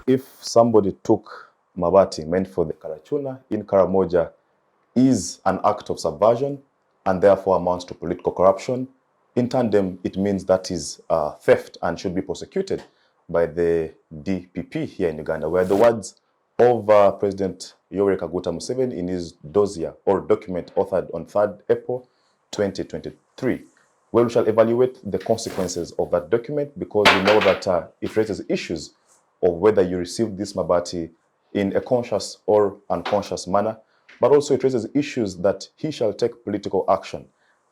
if somebody took mabati meant for the Karachuna in Karamoja is an act of subversion and therefore amounts to political corruption, in tandem, it means that is theft and should be prosecuted by the DPP here in Uganda, where the words of President Yoweri Kaguta Museveni in his dossier or document authored on 3rd April 2023, where we shall evaluate the consequences of that document, because we know that it raises issues of whether you received this mabati in a conscious or unconscious manner, but also it raises issues that he shall take political action.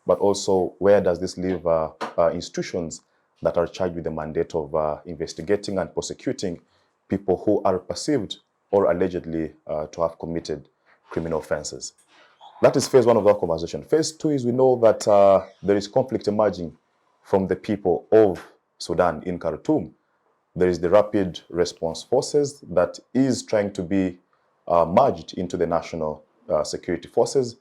But also, where does this leave institutions that are charged with the mandate of investigating and prosecuting people who are perceived or allegedly to have committed criminal offenses? That is phase one of our conversation. Phase two is we know that there is conflict emerging from the people of Sudan in Khartoum. There is the Rapid Response Forces that is trying to be merged into the National Security Forces.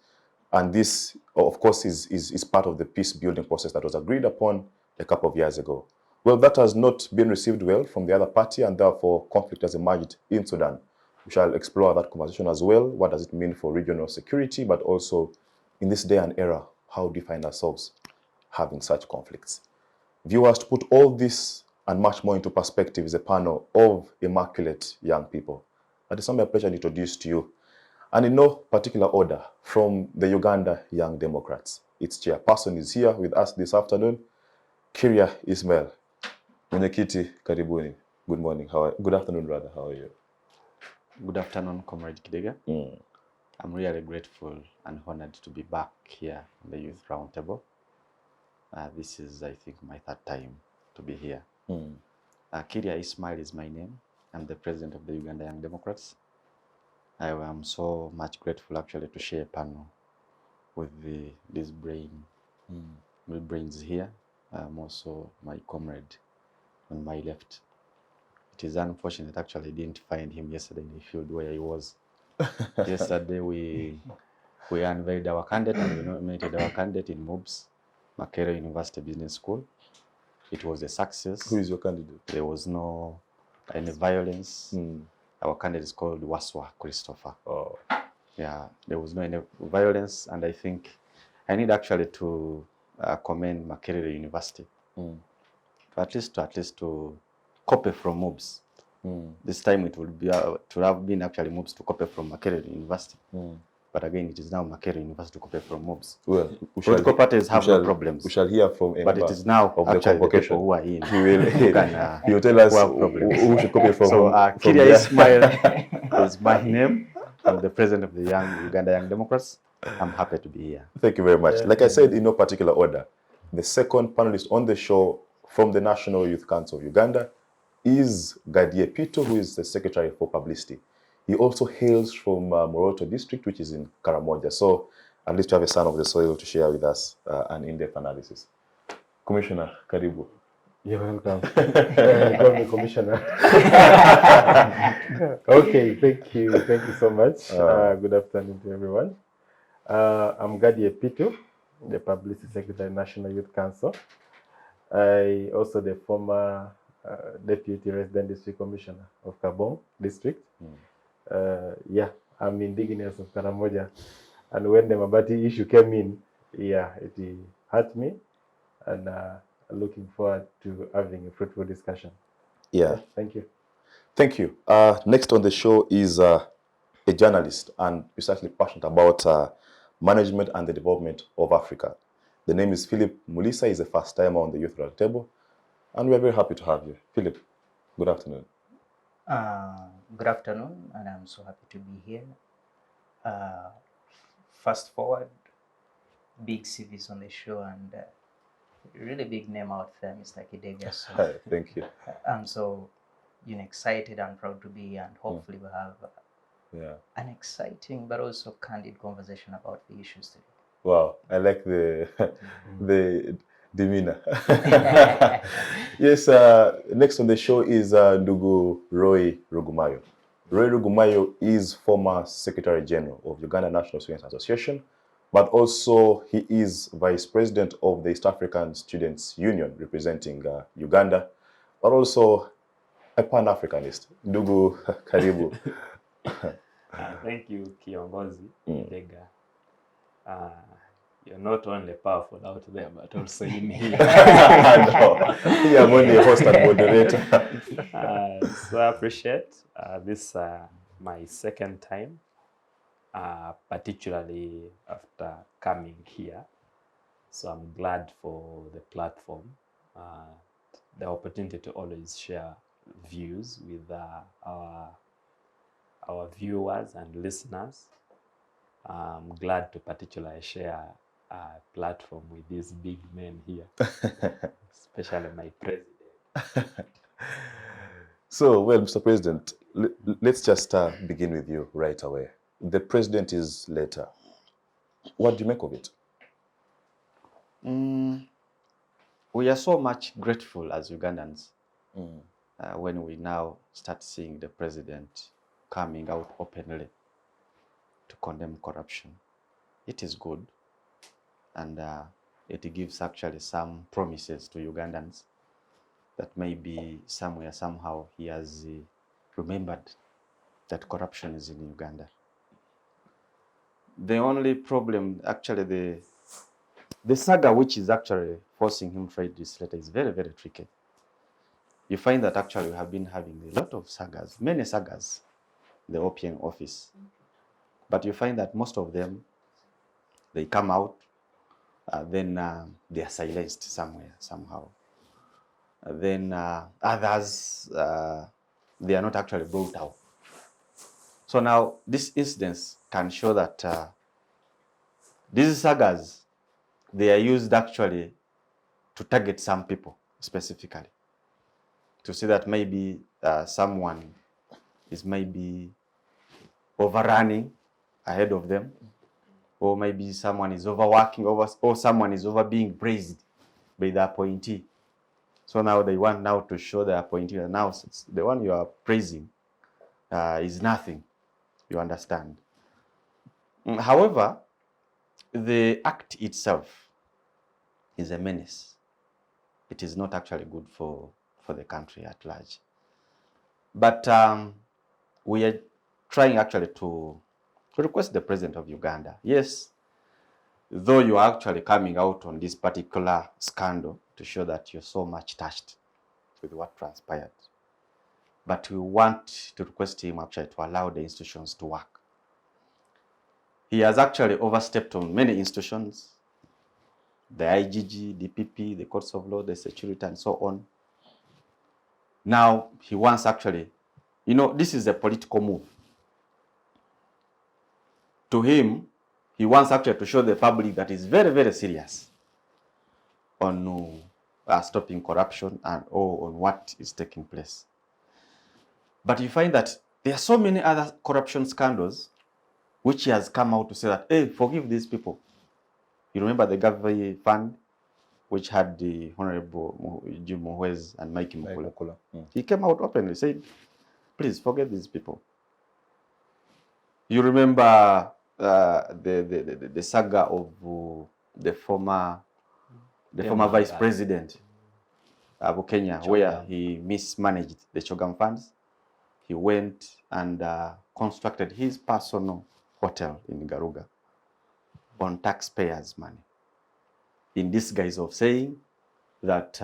And this, of course, is part of the peace-building process that was agreed upon a couple of years ago. Well, that has not been received well from the other party, and therefore conflict has emerged in Sudan. We shall explore that conversation as well. What does it mean for regional security, but also in this day and era, how do we find ourselves having such conflicts? Viewers, to put all this and much more into perspective is a panel of immaculate young people. That is my pleasure to introduce to you. And in no particular order, from the Uganda Young Democrats. Its chairperson is here with us this afternoon, Kiirya Ismael. Mwenyekiti, karibuni. Good morning. Good afternoon, rather. How are you? Good afternoon, Comrade Kidega. I'm really grateful and honored to be back here on the Youth Roundtable. This is, I think, my third time to be here. Kiirya Ismael is my name. I'm the president of the Uganda Young Democrats. I am so much grateful actually to share a panel with these brains here. I'm also my comrade on my left. It is unfortunate actually I didn't find him yesterday in the field where he was. Yesterday we unveiled our candidate and we nominated our candidate in MUBS, Makerere University Business School. It was a success. Who is your candidate? There was no any violence. Our candidate is called Waswa Christopher. Oh. Yeah, there was no any violence, and I think I need actually to commend Makerere University. At least to copy from MUBS. This time it would be to have been actually MUBS to copy from Makerere University. But again, it is now Makerere University to copy from MUBS. Well, political parties have no problems. We shall hear from but it is now of actually the the people who are in. He will tell us who should copy from. So Kiirya Ismael is my name. I'm the president of the Uganda Young Democrats. I'm happy to be here. Thank you very much. Like I said, in no particular order, the second panelist on the show from the National Youth Council of Uganda is Gady Epitu, who is the Secretary for Publicity. He also hails from Moroto district, which is in Karamoja. So at least you have a son of the soil to share with us an in-depth analysis. Commissioner, karibu. You're welcome. Call me Commissioner. Okay, thank you. Thank you so much. Good afternoon to everyone. I'm Gady Epitu, the Publicity Secretary, National Youth Council. I also the former Deputy Resident District Commissioner of Kabong District. Yeah, I'm indigenous of Karamoja. And when the Mabati issue came in, yeah, it hurt me. And looking forward to having a fruitful discussion. Yeah. Thank you. Thank you. Next on the show is a journalist and precisely passionate about management and the development of Africa. The name is Phillip. Muliisa is a first timer on the Youth Roundtable, and we are very happy to have you. Phillip, good afternoon. Good afternoon, and I'm so happy to be here. Fast forward, big CVs on the show, and really big name out there, Mr. Kidega. So Hi, thank you. I'm so excited and proud to be here, and hopefully we'll have an exciting but also candid conversation about the issues today. Wow, I like the demeanor. Yes, next on the show is Ndugu Roy Rugumayo. Roy Rugumayo is former Secretary General of Uganda National Students Association, but also he is Vice President of the East African Students Union representing Uganda, but also a Pan-Africanist. Ndugu, karibu. Thank you, Kiongozi Kidega. You're not only powerful out there, but also in here. No, I'm only a host and moderator. So I appreciate this my second time, particularly after coming here. So I'm glad for the platform, the opportunity to always share views with our viewers and listeners. I'm glad to particularly share a platform with these big men here, especially my president. So, well, Mr. President, let's just begin with you right away. The president is later. What do you make of it? We are so much grateful as Ugandans when we now start seeing the president coming out openly to condemn corruption. It is good, and it gives actually some promises to Ugandans that maybe somewhere, somehow, he has remembered that corruption is in Uganda. The only problem, actually, the saga which is actually forcing him to write this letter is very, very tricky. You find that actually we have been having a lot of sagas, many sagas, in the OPM office. But you find that most of them, they come out, then they are silenced somewhere, somehow. Then others, they are not actually brought out. So now this incidents can show that these sagas, they are used actually to target some people specifically. To see that maybe someone is maybe overrunning ahead of them, or maybe someone is overworking, or someone is over being praised by the appointee. So now they want now to show the appointee that now the one you are praising is nothing. You understand? However, the act itself is a menace. It is not actually good for the country at large. But we are trying actually to request the president of Uganda. Yes, though you are actually coming out on this particular scandal to show that you're so much touched with what transpired, but we want to request him actually to allow the institutions to work. He has actually overstepped on many institutions, the IGG, DPP, the courts of law, the security, and so on. Now he wants actually, this is a political move. To him, he wants actually to show the public that he's very, very serious on stopping corruption and on what is taking place. But you find that there are so many other corruption scandals which he has come out to say that, hey, forgive these people. You remember the Gavi Fund, which had the Honorable Jim Muhwez and Mike Mukula. He came out openly, said, please forget these people. You remember the saga of the former vice president of Kenya, where he mismanaged the Chogam funds. He went and constructed his personal hotel in Garuga on taxpayers' money, in this guise of saying that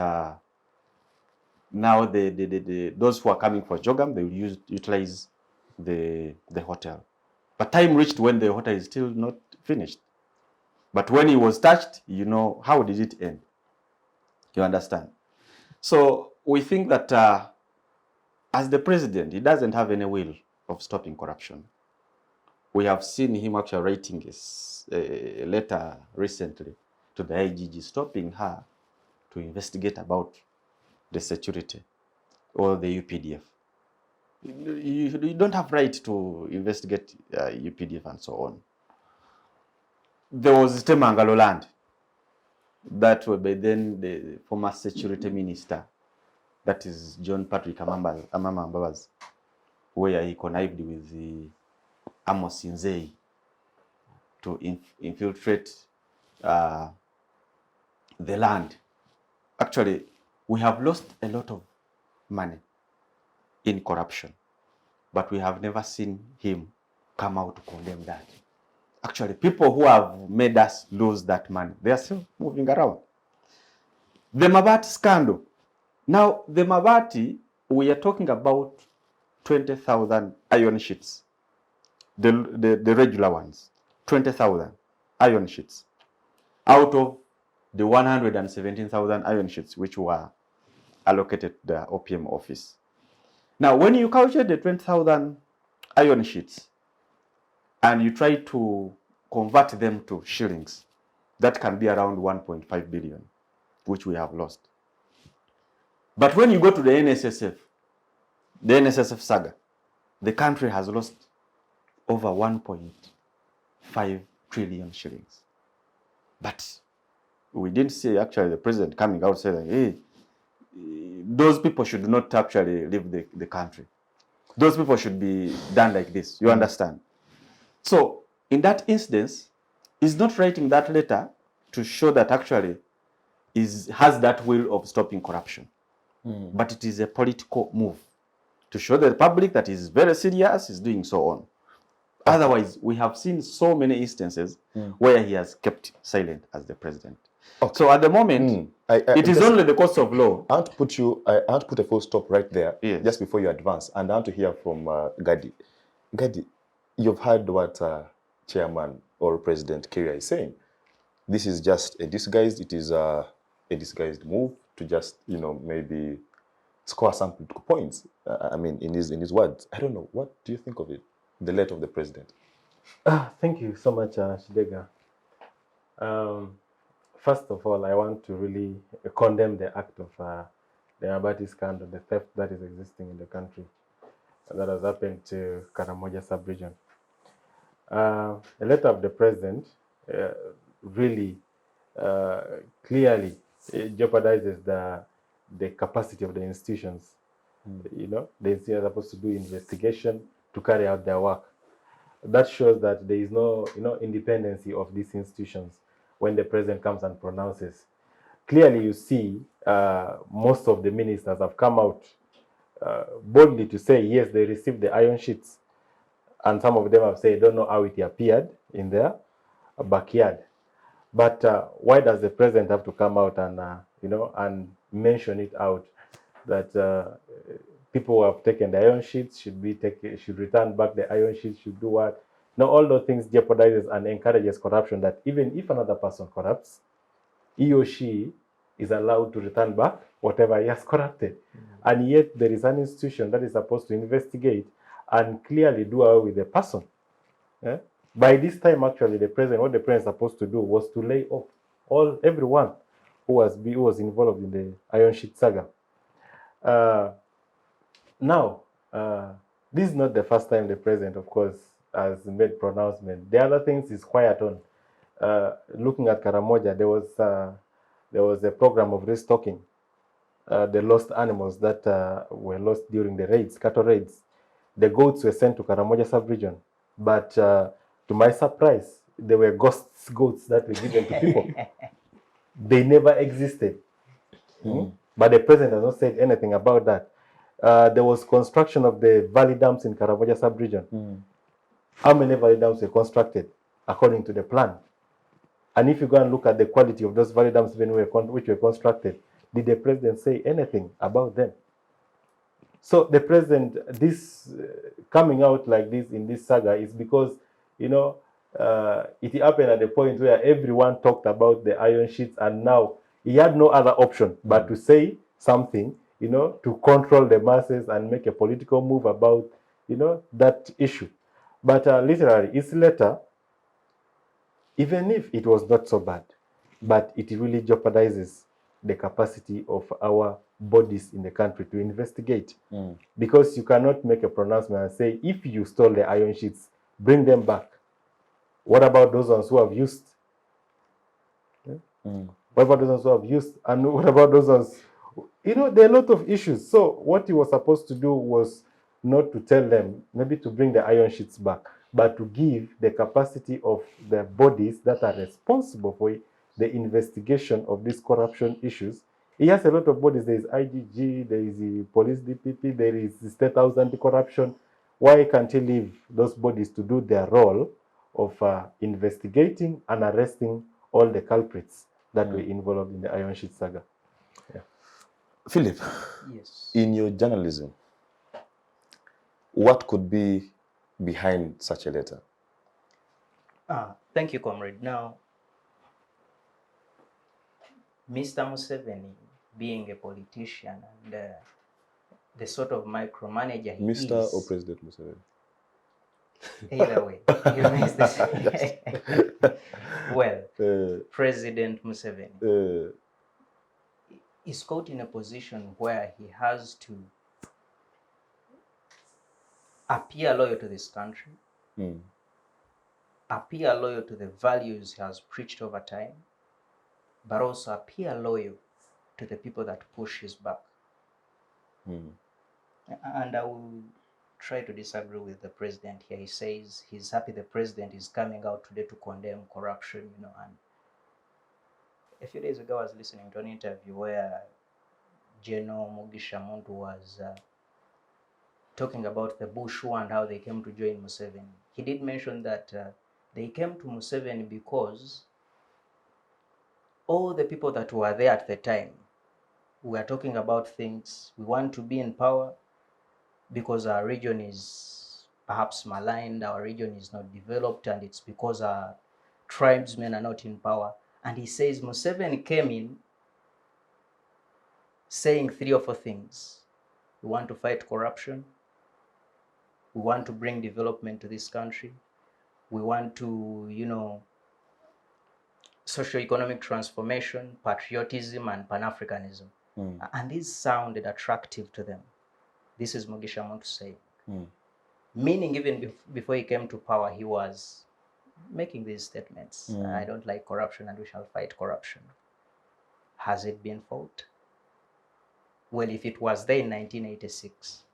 now those who are coming for Jogam, they will utilize the hotel. But time reached when the hotel is still not finished. But when he was touched, how did it end? You understand? So we think that as the president, he doesn't have any will of stopping corruption. We have seen him actually writing a letter recently to the IGG, stopping her to investigate about the security or the UPDF. You don't have right to investigate UPDF and so on. There was Temangalo land that were by then the former security minister, that is John Patrick Amama Mbabazi, where he connived with the Amos Inzei to infiltrate the land. Actually, we have lost a lot of money. in corruption. But we have never seen him come out to condemn that. Actually, people who have made us lose that money, they are still moving around. The mabati scandal. Now, the mabati, we are talking about 20,000 iron sheets, the regular ones, 20,000 iron sheets, out of the 117,000 iron sheets which were allocated to the OPM office. Now, when you calculate the 20,000 iron sheets and you try to convert them to shillings, that can be around 1.5 billion, which we have lost. But when you go to the NSSF saga, the country has lost over 1.5 trillion shillings. But we didn't see actually the president coming out saying, hey, those people should not actually leave the country. Those people should be done like this. You understand? So in that instance, he's not writing that letter to show that actually has that will of stopping corruption. But it is a political move to show the public that he's very serious, he's doing so on. Otherwise, we have seen so many instances where he has kept silent as the president. Okay. So at the moment, it is only the course of law. I want to put a full stop right there, just before you advance, and I want to hear from Gady. Gady, you've heard what Chairman or President Kiirya is saying. This is just a disguised. It is a disguised move to just, maybe score some political points. I mean, in his words. I don't know. What do you think of it? The letter of the president. Thank you so much, Kidega. First of all, I want to really condemn the act of the mabati scandal, the theft that is existing in the country that has happened to Karamoja sub-region. The letter of the president really clearly jeopardizes the capacity of the institutions. The institutions are supposed to do investigation to carry out their work. That shows that there is no independency of these institutions when the president comes and pronounces. Clearly, you see most of the ministers have come out boldly to say, yes, they received the iron sheets. And some of them have said, don't know how it appeared in their backyard. But why does the president have to come out and, and mention it out that people who have taken the iron sheets should return back the iron sheets, should do what? Now, all those things jeopardizes and encourages corruption, that even if another person corrupts, he or she is allowed to return back whatever he has corrupted. And yet there is an institution that is supposed to investigate and clearly do away with the person. By this time, actually, what the president is supposed to do was to lay off everyone who was involved in the iron sheet saga. Now, this is not the first time the president, of course, has made pronouncement. The other things is quiet on. Looking at Karamoja, there was a program of restocking the lost animals that were lost during the raids, cattle raids. The goats were sent to Karamoja sub-region, but to my surprise, there were ghost goats that were given to people. They never existed. But the president has not said anything about that. There was construction of the valley dams in Karamoja sub-region. How many valley dams were constructed according to the plan? And if you go and look at the quality of those valley dams which were constructed, did the president say anything about them? So the president, coming out like this in this saga is because, it happened at the point where everyone talked about the iron sheets, and now he had no other option but to say something, to control the masses and make a political move about, that issue. But literally, his letter, even if it was not so bad, but it really jeopardizes the capacity of our bodies in the country to investigate. Because you cannot make a pronouncement and say, if you stole the iron sheets, bring them back. What about those ones who have used? What about those ones who have used? And what about those ones? There are a lot of issues. So what he was supposed to do was not to tell them, maybe to bring the iron sheets back, but to give the capacity of the bodies that are responsible for the investigation of these corruption issues He has a lot of bodies. There is IGG, there is the police DPP, there is the State House anti-corruption. Why can't he leave those bodies to do their role of investigating and arresting all the culprits that were involved in the Iron Sheet saga? Yeah. Philip, Yes. in your journalism, what could be behind such a letter? Thank you, comrade. Now, Mr. Museveni, being a politician and the sort of micromanager he is. Mr. or President Museveni? Either way, you missed this. Well, President Museveni is caught in a position where he has to appear loyal to this country, appear loyal to the values he has preached over time, but also appear loyal to the people that push his back. And I will try to disagree with the president here. He says he's happy the president is coming out today to condemn corruption, you know. And a few days ago, I was listening to an interview where General Mugisha Muntu was talking about the Bush War and how they came to join Museveni. He did mention that they came to Museveni because all the people that were there at the time were talking about things. We want to be in power because our region is perhaps maligned, our region is not developed, and it's because our tribesmen are not in power. And he says Museveni came in saying 3 or 4 things. We want to fight corruption. We want to bring development to this country. We want to, you know, socio-economic transformation, patriotism, and Pan-Africanism. And these sounded attractive to them. This is Mugisha Muntu saying. Meaning even before he came to power, he was making these statements. I don't like corruption and we shall fight corruption. Has it been fought? Well, if it was there in 1986,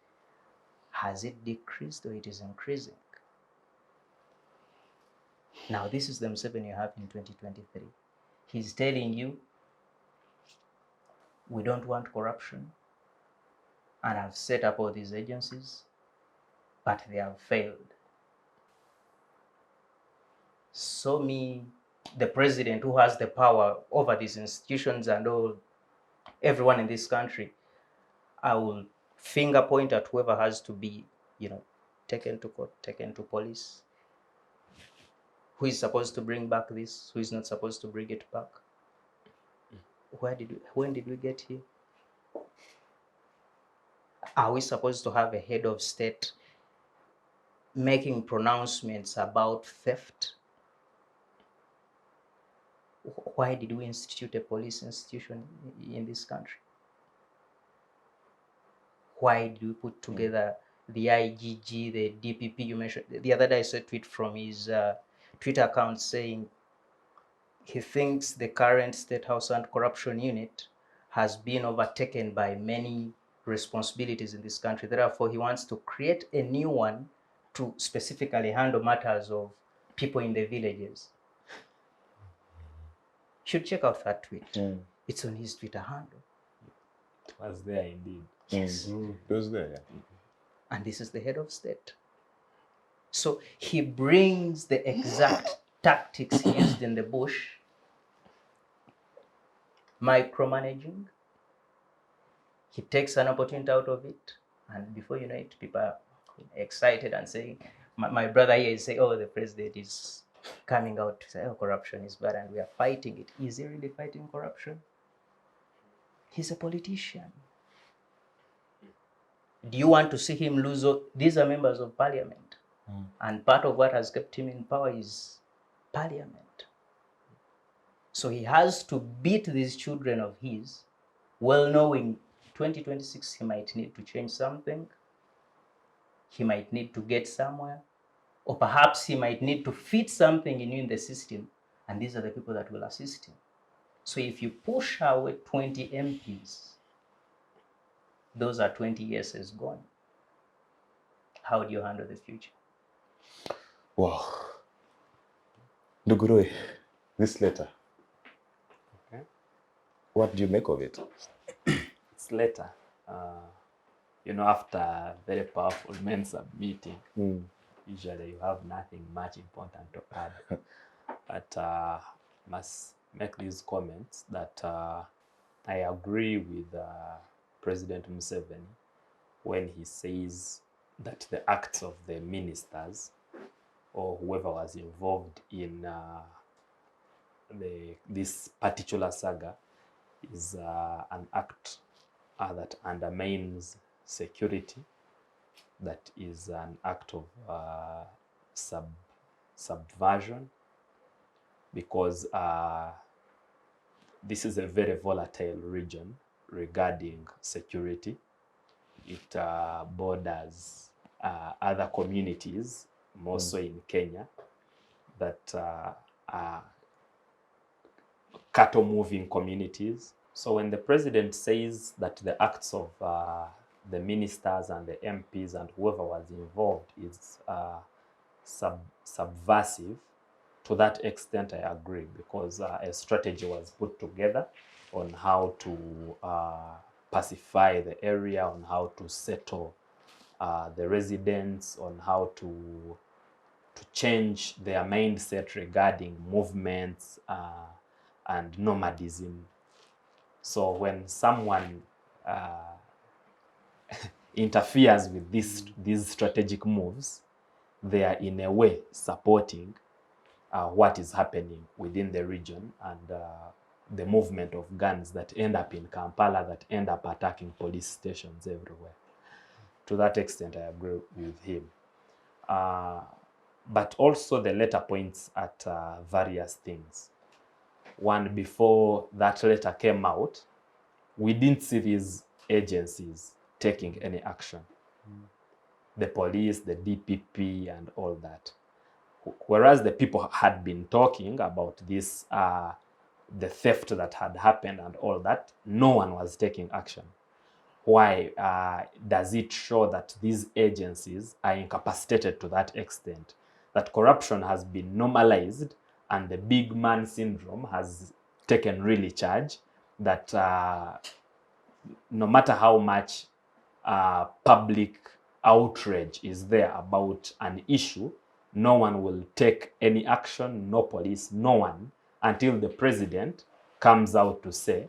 has it decreased or it is increasing? Now, this is the Museveni you have in 2023. He's telling you, we don't want corruption, and I've set up all these agencies, but they have failed. So the president who has the power over these institutions and everyone in this country, I will finger point at whoever has to be, you know, taken to court, taken to police. Who is supposed to bring back this? Who is not supposed to bring it back? When did we get here? Are we supposed to have a head of state making pronouncements about theft? Why did we institute a police institution in this country? Why do we put together the IGG, the DPP you mentioned? The other day I saw a tweet from his Twitter account saying he thinks the current State House Anti-Corruption Unit has been overtaken by many responsibilities in this country. Therefore, he wants to create a new one to specifically handle matters of people in the villages. You should check out that tweet. It's on his Twitter handle. It was there indeed. Yes. It was there, yeah. And this is the head of state. So he brings the exact tactics he used in the bush, micromanaging. He takes an opportunity out of it, and before you know it, people are excited and saying, my brother here is saying, oh, the president is coming out to say, oh, corruption is bad and we are fighting it. Is he really fighting corruption? He's a politician. Do you want to see him lose? These are members of parliament. And part of what has kept him in power is parliament. So he has to beat these children of his, well knowing 2026 he might need to change something, he might need to get somewhere, or perhaps he might need to fit something in the system, and these are the people that will assist him. So if you push away 20 MPs, those are 20 years is gone. How do you handle the future? Wow. Nduguroi, this letter, Okay. what do you make of it? this letter, you know, after very powerful men submitting, usually you have nothing much important to add. But must make these comments that I agree with President Museveni when he says that the acts of the ministers or whoever was involved in this particular saga is an act that undermines security, that is an act of subversion, because this is a very volatile region regarding security. It borders other communities, more so in Kenya, that are cattle moving communities. So when the president says that the acts of the ministers and the MPs and whoever was involved is subversive, to that extent I agree, because a strategy was put together on how to pacify the area, on how to settle the residents, on how to change their mindset regarding movements and nomadism. So when someone interferes with these strategic moves, they are in a way supporting what is happening within the region and the movement of guns that end up in Kampala, that end up attacking police stations everywhere. To that extent, I agree with him. But also the letter points at various things. One, before that letter came out, we didn't see these agencies taking any action. The police, the DPP, and all that. Whereas the people had been talking about this, the theft that had happened and all that, no one was taking action. Why does it show that these agencies are incapacitated to that extent? That corruption has been normalized and the big man syndrome has taken really charge, that no matter how much public outrage is there about an issue, no one will take any action, no police, no one, until the president comes out to say.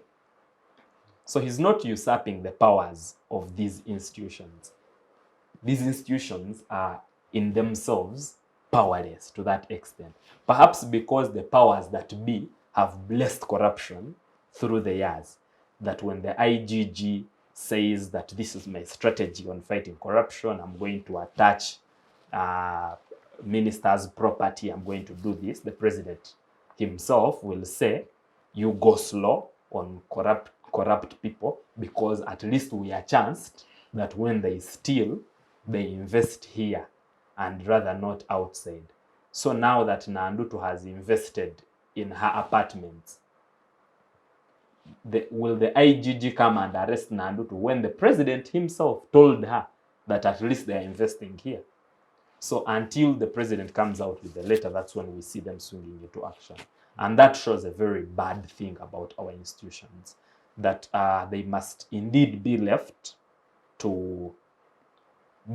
So he's not usurping the powers of these institutions. These institutions are in themselves powerless to that extent. Perhaps because the powers that be have blessed corruption through the years. That when the IGG says that this is my strategy on fighting corruption, I'm going to attach ministers' property, I'm going to do this, the president himself will say, you go slow on corrupt people, because at least we are chanced that when they steal, they invest here and rather not outside. So now that Nandutu has invested in her apartments, will the IGG come and arrest Nandutu when the president himself told her that at least they are investing here? So until the president comes out with the letter, that's when we see them swinging into action. And that shows a very bad thing about our institutions, that they must indeed be left to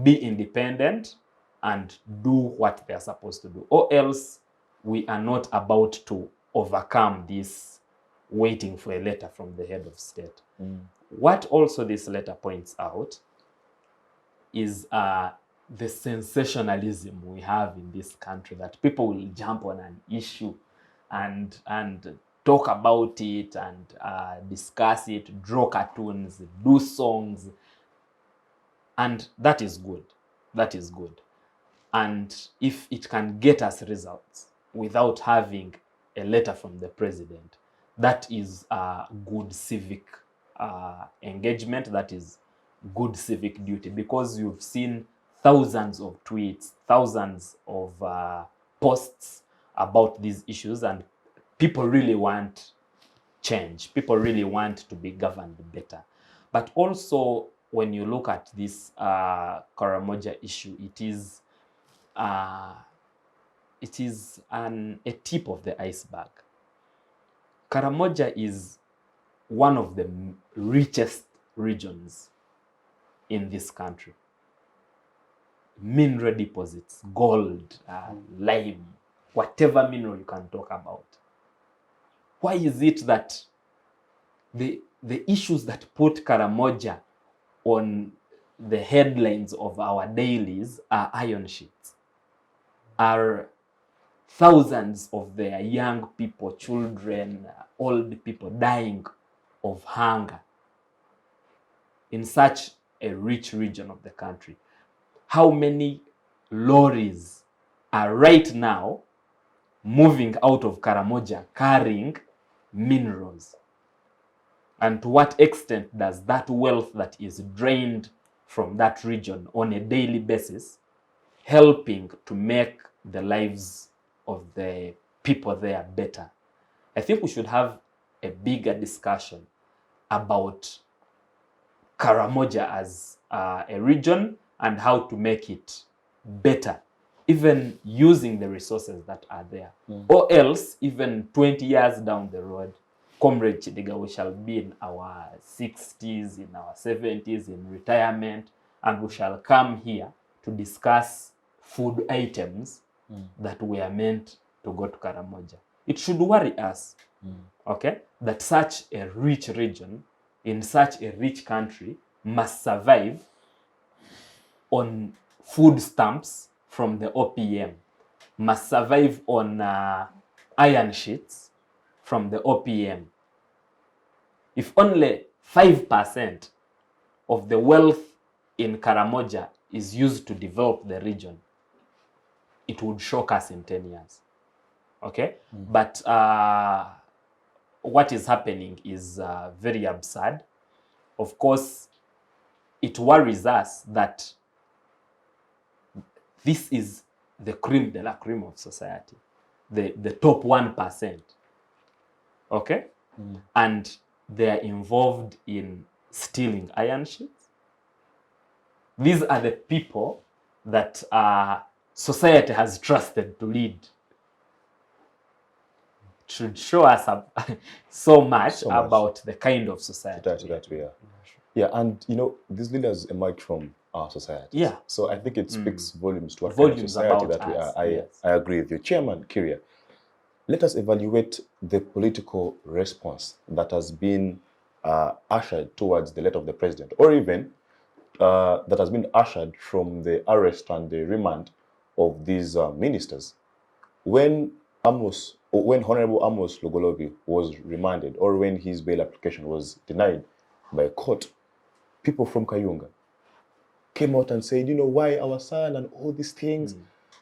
be independent and do what they are supposed to do. Or else we are not about to overcome this waiting for a letter from the head of state. What also this letter points out is the sensationalism we have in this country, that people will jump on an issue and talk about it and discuss it, draw cartoons, do songs, and that is good. That is good. And if it can get us results without having a letter from the president, that is good civic engagement, that is good civic duty, because you've seen thousands of tweets, thousands of posts about these issues, and people really want change. People really want to be governed better. But also, when you look at this Karamoja issue, it is a tip of the iceberg. Karamoja is one of the richest regions in this country. Mineral deposits, gold, lime, whatever mineral you can talk about. Why is it that the issues that put Karamoja on the headlines of our dailies are iron sheets, are thousands of their young people, children, old people dying of hunger in such a rich region of the country? How many lorries are right now moving out of Karamoja carrying minerals? And to what extent does that wealth that is drained from that region on a daily basis helping to make the lives of the people there better? I think we should have a bigger discussion about Karamoja as a region and how to make it better, even using the resources that are there. Or else, even 20 years down the road, Comrade Kidega, we shall be in our 60s, in our 70s, in retirement, and we shall come here to discuss food items that were meant to go to Karamoja. It should worry us, okay, that such a rich region in such a rich country must survive on food stamps from the OPM, must survive on iron sheets from the OPM. If only 5% of the wealth in Karamoja is used to develop the region, it would shock us in 10 years. Okay? But what is happening is very absurd. Of course, it worries us that this is the creme de la creme of society, the top 1%. Okay? And they are involved in stealing iron sheets. These are the people that society has trusted to lead. It should show us so much about the kind of society that we are. Yeah, and you know, these leaders emerge from our society. Yeah. So I think it speaks volumes to what kind of society that we are. I agree with you. Chairman Kiirya, let us evaluate the political response that has been ushered towards the letter of the president, or even that has been ushered from the arrest and the remand of these ministers. When Honorable Amos Lugolobi was remanded, or when his bail application was denied by a court, people from Kayunga came out and said, you know, why our son and all these things.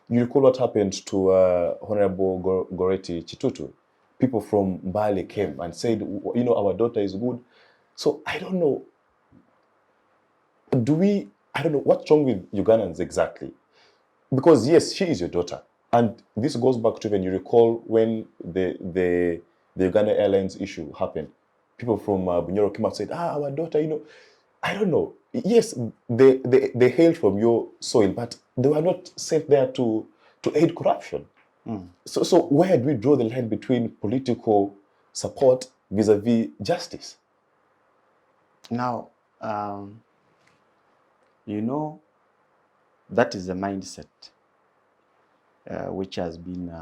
You recall what happened to Honorable Goreti Chitutu. People from Mbale came and said, you know, our daughter is good. So I don't know. I don't know what's wrong with Ugandans exactly. Because yes, she is your daughter. And this goes back to when you recall when the Uganda Airlines issue happened. People from Bunyoro came out and said, our daughter, you know, I don't know. Yes, they hail from your soil, but they were not sent there to aid corruption. So where do we draw the line between political support vis-a-vis justice? Now, you know, that is a mindset which has been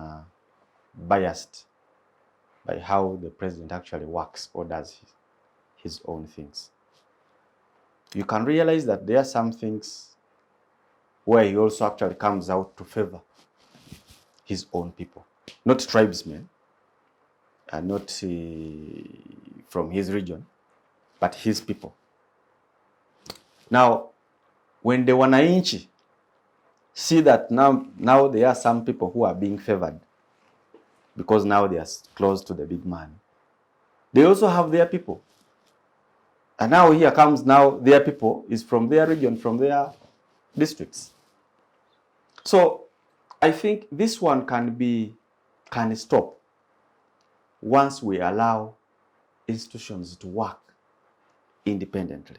biased by how the president actually works or does his own things. You can realize that there are some things where he also actually comes out to favor his own people, not tribesmen, and not from his region, but his people. Now, when the Wananchi see that now there are some people who are being favored because now they are close to the big man, they also have their people. And now here comes now their people is from their region, from their districts. So I think this one can stop once we allow institutions to work independently.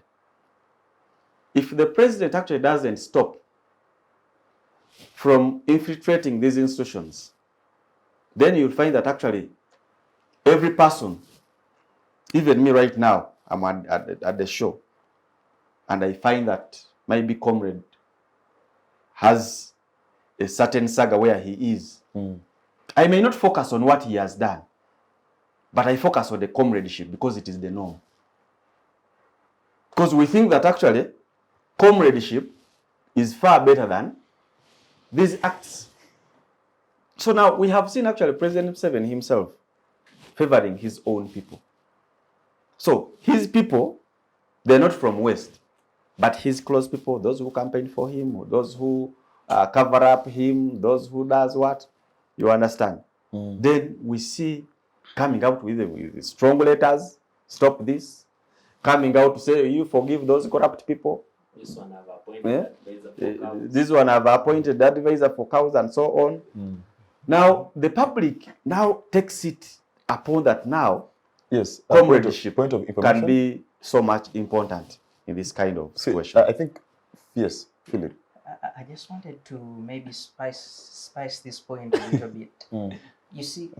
If the president actually doesn't stop from infiltrating these institutions, then you'll find that actually every person, even me right now, I'm at the show, and I find that maybe comrade has a certain saga where he is, I may not focus on what he has done, but I focus on the comradeship because it is the norm. Because we think that actually comradeship is far better than these acts. So now we have seen actually President Museveni himself favoring his own people. So his people, they're not from West, but his close people, those who campaign for him, or those who cover up him, those who does what, you understand? Then we see coming out with strong letters, stop this, coming out to say, you forgive those corrupt people. This one have appointed advisor for cows. This one have appointed advisor for cows and so on. Now, the public now takes it upon that now, Yes, comradeship point of information can be so much important in this kind of See, situation. I think, yes, Phillip. I just wanted to maybe spice this point a little bit. You see,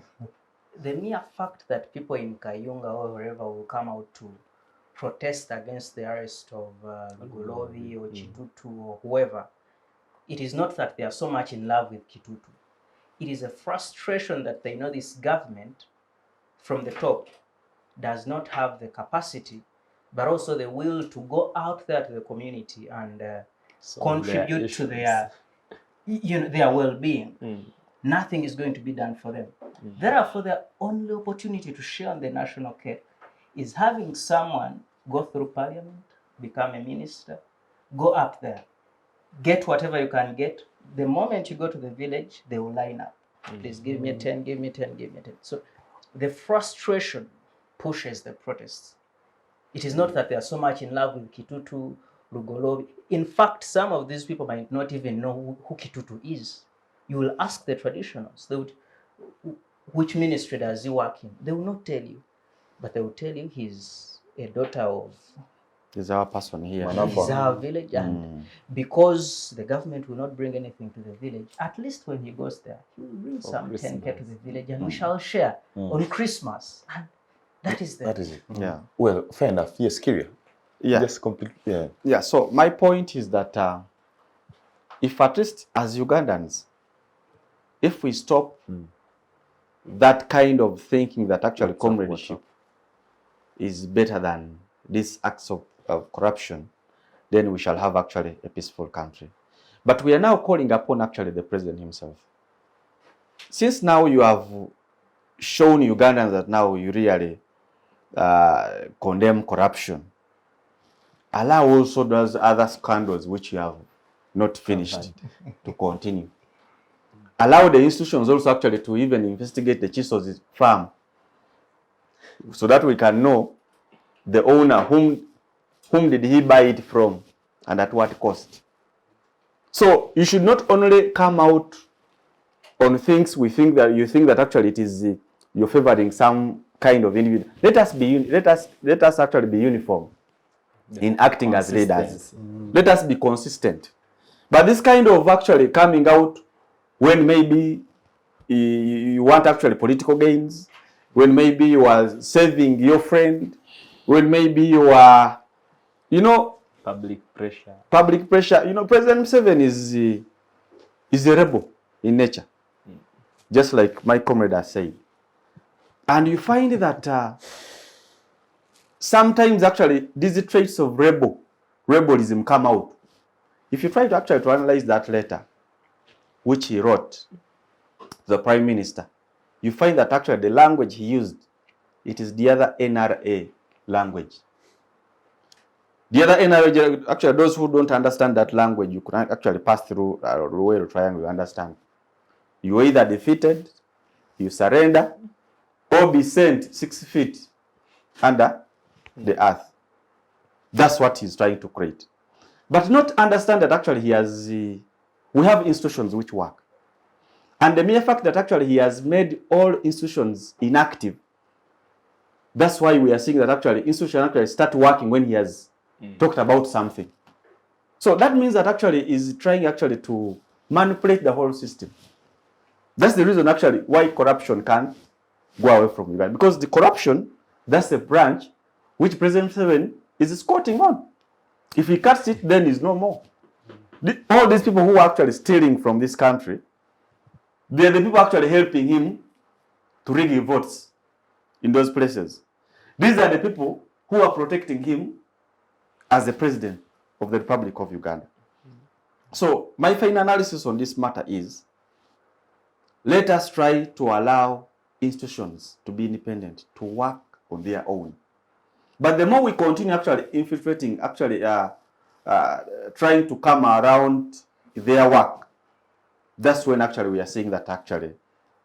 the mere fact that people in Kayunga or wherever will come out to protest against the arrest of Golovi or Chitutu or whoever, it is not that they are so much in love with Kitutu. It is a frustration that they know this government from the top does not have the capacity, but also the will to go out there to the community and contribute to their, their well-being. Nothing is going to be done for them. Therefore, the only opportunity to share on the national cake is having someone go through parliament, become a minister, go up there, get whatever you can get. The moment you go to the village, they will line up. Please give me 10, give me 10, give me 10. So the frustration pushes the protests. It is not that they are so much in love with Kitutu, Rugolobi. In fact, some of these people might not even know who Kitutu is. You will ask the traditionals, they would, which ministry does he work in? They will not tell you, but they will tell you he's a daughter of Is our person here. is our village, and because the government will not bring anything to the village, at least when he goes there, he will bring some 10K to the village, and we shall share on Christmas. And that is That is it. Yeah. Well, fair enough. Yes, Kiirya. Yeah. Just complete. Yeah. Yeah. So my point is that if at least as Ugandans, if we stop that kind of thinking that actually comradeship is better than these acts of corruption, then we shall have actually a peaceful country. But we are now calling upon actually the president himself. Since now you have shown Ugandans that now you really condemn corruption, allow also those other scandals which you have not finished to continue. Allow the institutions also actually to even investigate the Chiso's farm so that we can know the owner, whom did he buy it from and at what cost. So you should not only come out on things you think that actually it is you're favoring some kind of individual. Let us actually be uniform in acting as leaders. Let us be consistent. But this kind of actually coming out when maybe you want actually political gains, when maybe you are saving your friend, when maybe you are, Public pressure. President Museveni is a rebel in nature, just like my comrade has said. And you find that sometimes actually these traits of rebellism come out. If you try to actually to analyze that letter, which he wrote to the Prime Minister, you find that actually the language he used, it is the other NRA language. The other NRA, actually those who don't understand that language, you can actually pass through a Rugumayo triangle, you understand. You are either defeated, you surrender, or be sent 6 feet under the earth. That's what he's trying to create. But not understand that actually we have institutions which work. And the mere fact that actually he has made all institutions inactive, that's why we are seeing that actually institutions actually start working when he has talked about something. So that means that actually he's trying actually to manipulate the whole system. That's the reason actually why corruption can't go away from Uganda. Because the corruption, that's the branch which President Museveni is squatting on. If he cuts it, then it's no more. All these people who are actually stealing from this country, they're the people actually helping him to rig votes in those places. These are the people who are protecting him as the president of the Republic of Uganda. So my final analysis on this matter is, let us try to allow institutions to be independent, to work on their own. But the more we continue actually infiltrating, trying to come around their work, that's when actually we are seeing that actually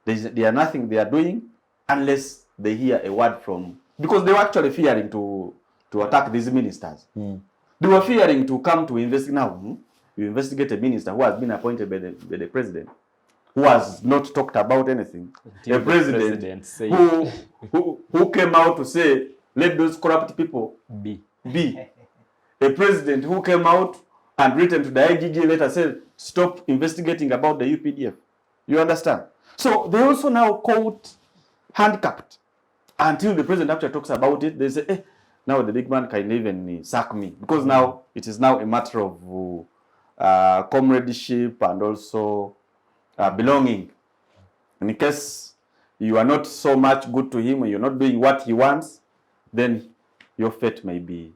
there are nothing they are doing unless they hear a word from, because they were actually fearing to attack these ministers. They were fearing to come to investigate. Now, you investigate a minister who has been appointed by the president, who has not talked about anything. A president who came out to say, let those corrupt people be. A president who came out and written to the IGG letter said, stop investigating about the UPDF. You understand? So they also now caught handicapped until the president actually talks about it. They say, now the big man can even sack me, because now it is now a matter of comradeship and also belonging. In case you are not so much good to him and you're not doing what he wants, then your fate may be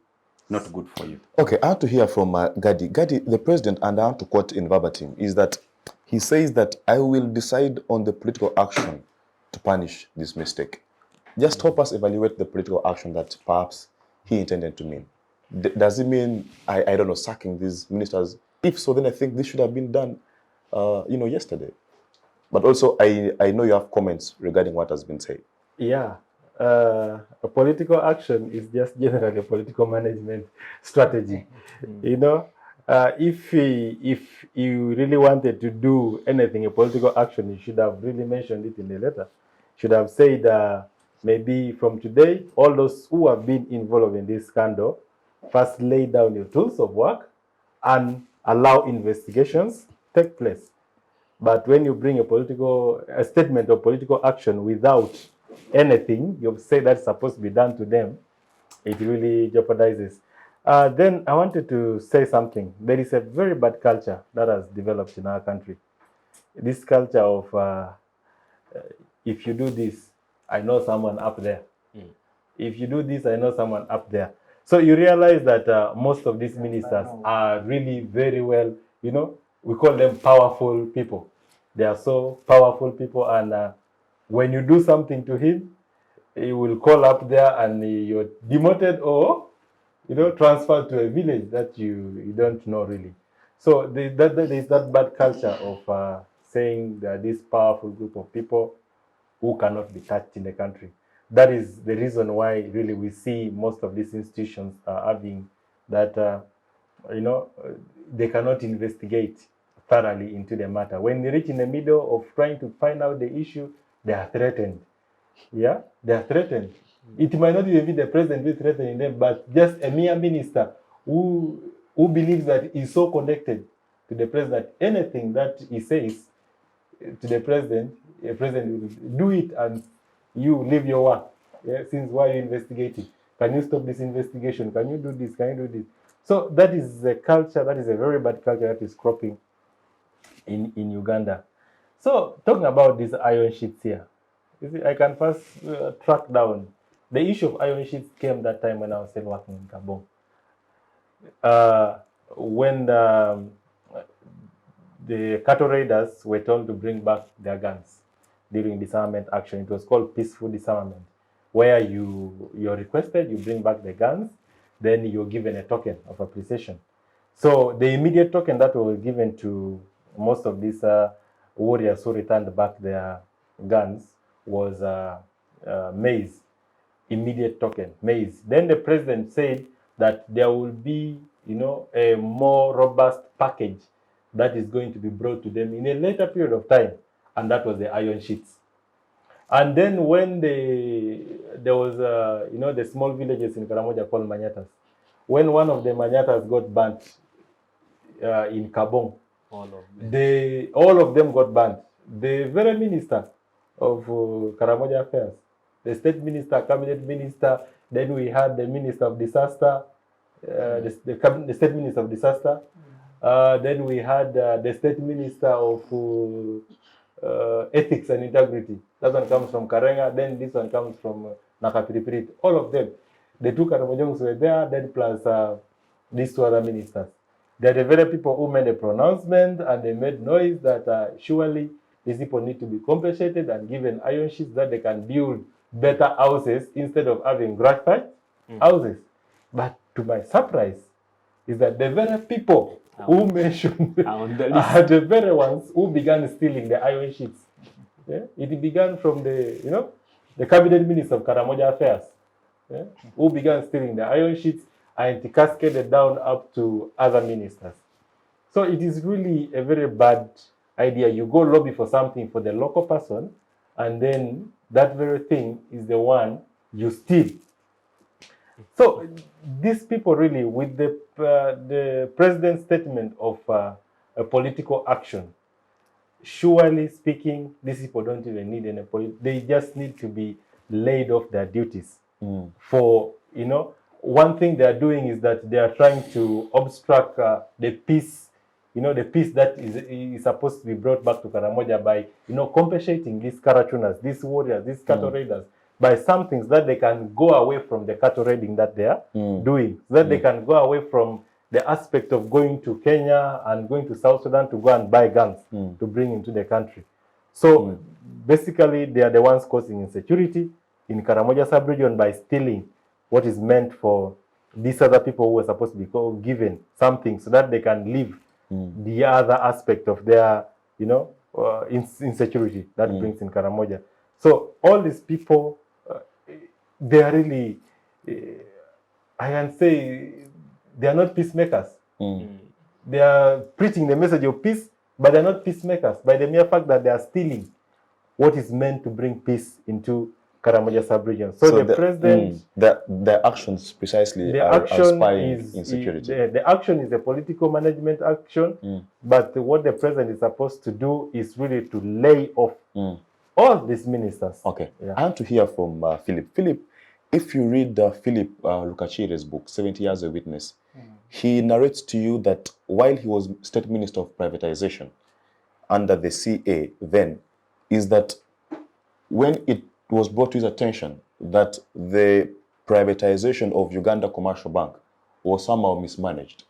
not good for you. Okay, I have to hear from Gady. Gady, the president, and I have to quote in verbatim, is that he says that I will decide on the political action to punish this mistake. Just help us evaluate the political action that perhaps he intended to mean. Does it mean, I don't know, sacking these ministers? If so, then I think this should have been done, yesterday. But also, I know you have comments regarding what has been said. Yeah. A political action is just generally a political management strategy. If you really wanted to do anything, a political action, you should have really mentioned it in the letter. Should have said, maybe from today, all those who have been involved in this scandal, first lay down your tools of work and allow investigations take place. But when you bring a statement of political action without anything you say that's supposed to be done to them, it really jeopardizes. Then I wanted to say something. There is a very bad culture that has developed in our country. This culture of if you do this, I know someone up there. If you do this, I know someone up there. So you realize that most of these ministers are really very well, we call them powerful people. They are so powerful people, and when you do something to him, he will call up there and you're demoted or, transferred to a village that you don't know really. So there is that bad culture of saying that this powerful group of people who cannot be touched in the country. That is the reason why really we see most of these institutions having that, they cannot investigate thoroughly into the matter. When they reach in the middle of trying to find out the issue, they are threatened. Yeah, they are threatened. It might not even be the president who is threatening them, but just a mere minister who believes that he's so connected to the president, anything that he says to the president will do it and you leave your work. Yeah? Since why are you investigating? Can you stop this investigation? Can you do this? Can you do this? So that is a culture, that is a very bad culture that is cropping in Uganda. So talking about these iron sheets here, you see, I can first track down. The issue of iron sheets came that time when I was still working in Gabon. When the cattle raiders were told to bring back their guns during disarmament action, it was called peaceful disarmament, where you're requested, you bring back the guns, then you're given a token of appreciation. So the immediate token that was given to most of these warriors who returned back their guns was maize, immediate token, maize. Then the president said that there will be, a more robust package that is going to be brought to them in a later period of time, and that was the iron sheets. And then when there was, the small villages in Karamoja called Manyatas, when one of the Manyatas got burnt in Kabong, all of them got burnt. The very minister of Karamoja Affairs, the state minister, cabinet minister, then we had the minister of disaster, the state minister of disaster. Then we had the state minister of ethics and integrity. That one comes from Karenga. Then this one comes from Nakapiripirit. All of them. The two Karamojongs were there. Then plus these two other ministers. They are the very people who made a pronouncement and they made noise that surely these people need to be compensated and given iron sheets that they can build better houses instead of having grass-type houses. But to my surprise, is that the very people who mentioned are the very ones who began stealing the iron sheets. Yeah? It began from the cabinet minister of Karamoja Affairs, who began stealing the iron sheets and it cascaded down up to other ministers. So it is really a very bad idea. You go lobby for something for the local person, and then that very thing is the one you steal. So these people really, with the president's statement of a political action, surely speaking, these people don't even need any they just need to be laid off their duties. For, one thing they are doing is that they are trying to obstruct the peace, the peace that is supposed to be brought back to Karamoja by, compensating these Karachunas, these warriors, these cattle raiders, by some things that they can go away from the cattle raiding that they are doing, so that they can go away from the aspect of going to Kenya and going to South Sudan to go and buy guns to bring into the country. So basically, they are the ones causing insecurity in Karamoja sub-region by stealing what is meant for these other people who were supposed to be given something so that they can live the other aspect of their, insecurity that brings in Karamoja. So all these people, they are really, I can say, they are not peacemakers. They are preaching the message of peace, but they are not peacemakers by the mere fact that they are stealing what is meant to bring peace into Karamoja sub-region. So the president... the actions precisely are spying insecurity. The action is a political management action, but what the president is supposed to do is really to lay off all these ministers. Okay. Yeah. I want to hear from Phillip. Phillip, if you read Phillip Lukachire's book, 70 Years of Witness, he narrates to you that while he was State Minister of Privatization under the CA then, is that when it was brought to his attention that the privatization of Uganda Commercial Bank was somehow mismanaged,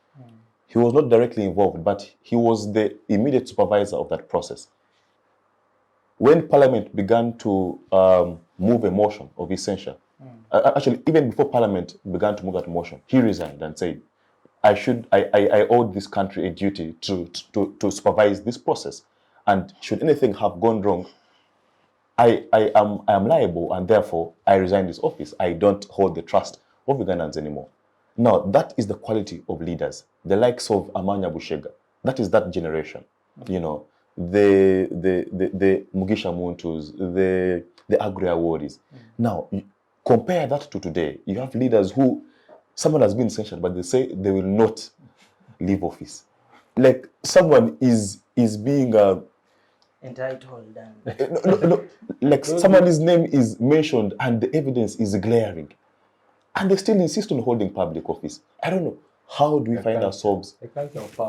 he was not directly involved, but he was the immediate supervisor of that process. When Parliament began to move a motion of his censure, actually, even before Parliament began to move that motion, he resigned and said, I owed this country a duty to supervise this process. And should anything have gone wrong, I am liable, and therefore I resign this office. I don't hold the trust of Ugandans anymore. Now, that is the quality of leaders, the likes of Amanya Bushega. That is that generation. The Mugisha Muntus, the Agri Awards. Now, compare that to today. You have leaders who, someone has been censured, but they say they will not leave office. Like someone is being entitled and like somebody's name is mentioned and the evidence is glaring, and they still insist on holding public office. I don't know. How do we find ourselves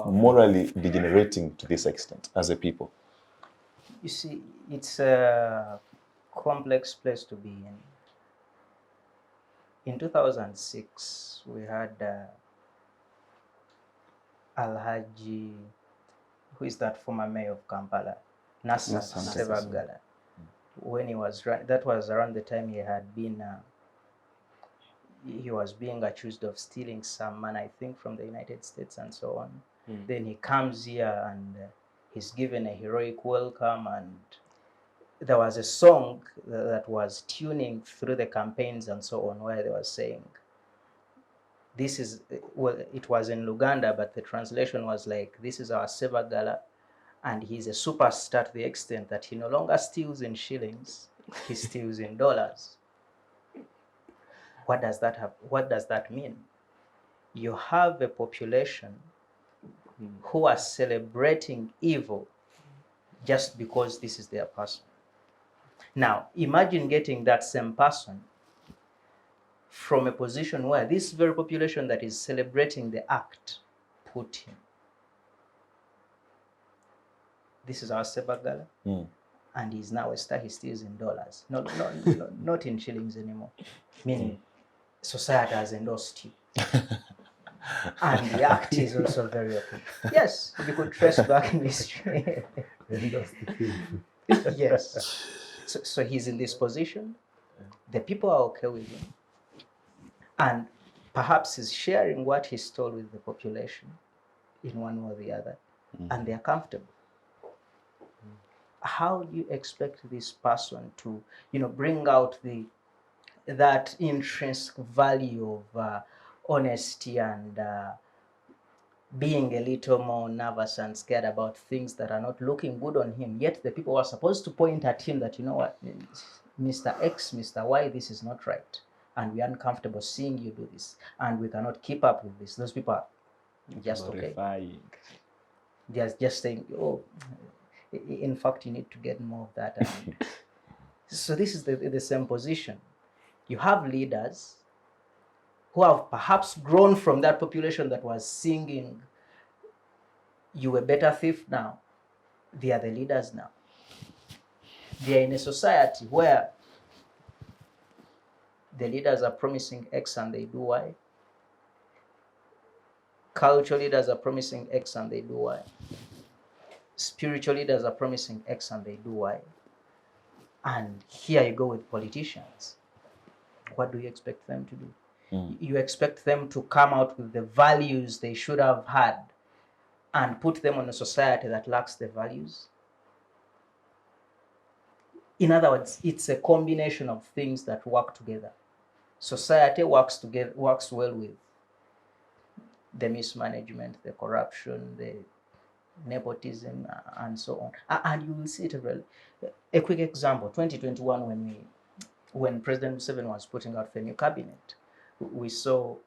morally degenerating to this extent as a people? You see, it's a complex place to be in. In 2006, we had Alhaji, who is that former mayor of Kampala, Nasser Sebagala. When he was, that was around the time he had been, he was being accused of stealing some money, I think, from the United States and so on. Then he comes here and he's given a heroic welcome, and there was a song that was tuning through the campaigns and so on, where they were saying, this is, well, it was in Luganda, but the translation was like, this is our Sebagala, and he's a superstar to the extent that he no longer steals in shillings, he steals in dollars. What does that have? What does that mean? You have a population who are celebrating evil just because this is their person. Now, imagine getting that same person from a position where this very population that is celebrating the act put him. This is our Sebagala, and he's now a star. He steals in dollars, not in shillings anymore. Meaning, society has endorsed you. And the act is also very open. Yes, you could trace back in history. Yes. So he's in this position. The people are okay with him. And perhaps he's sharing what he stole with the population in one way or the other. And they're comfortable. How do you expect this person to, bring out that intrinsic value of honesty and being a little more nervous and scared about things that are not looking good on him? Yet the people are supposed to point at him that, Mr. X, Mr. Y, this is not right. And we are uncomfortable seeing you do this. And we cannot keep up with this. Those people are just okay. They're just saying, oh, in fact, you need to get more of that. And so this is the same position. You have leaders who have perhaps grown from that population that was singing, you a better thief now. They are the leaders now. They are in a society where the leaders are promising X and they do Y. Cultural leaders are promising X and they do Y. Spiritual leaders are promising X and they do Y. And here you go with politicians. What do you expect them to do? You expect them to come out with the values they should have had and put them on a society that lacks the values? In other words, it's a combination of things that work together. Society works well with the mismanagement, the corruption, the nepotism, and so on. And you will see it really. A quick example, 2021, when President Museveni was putting out the new cabinet, we saw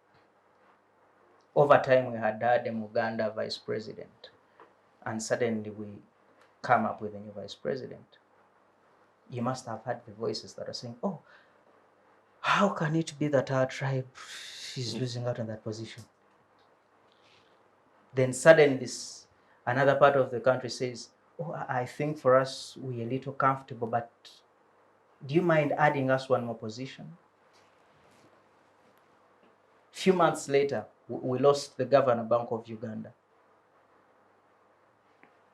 over time we had a Uganda vice president, and suddenly we come up with a new vice president. You must have heard the voices that are saying, oh, how can it be that our tribe is losing out on that position? Then suddenly another part of the country says, oh, I think for us, we're a little comfortable, but do you mind adding us one more position? A few months later, we lost the governor bank of Uganda.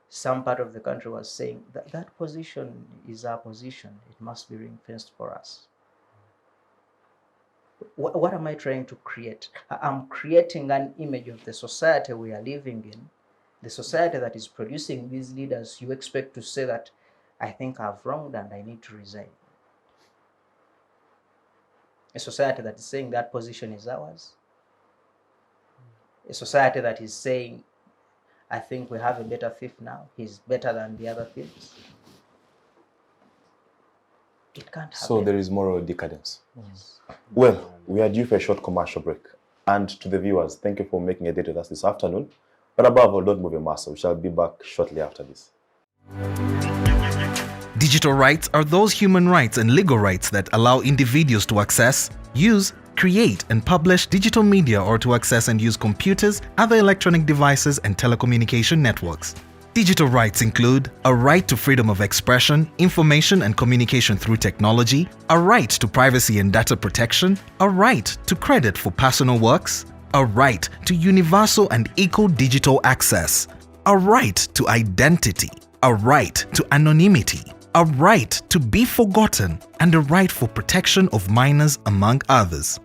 Some part of the country was saying that position is our position. It must be ring-fenced for us. What am I trying to create? I'm creating an image of the society we are living in, the society that is producing these leaders. You expect to say that, I think I've wronged and I need to resign. A society that is saying that position is ours. A society that is saying, I think we have a better thief now. He's better than the other thieves. It can't happen. So there is moral decadence. Yes. Well, we are due for a short commercial break. And to the viewers, thank you for making a date with us this afternoon. But above all, don't move your muscle. We shall be back shortly after this. Digital rights are those human rights and legal rights that allow individuals to access, use, create and publish digital media or to access and use computers, other electronic devices and telecommunication networks. Digital rights include a right to freedom of expression, information and communication through technology, a right to privacy and data protection, a right to credit for personal works, a right to universal and equal digital access, a right to identity, a right to anonymity, a right to be forgotten, and a right for protection of minors, among others.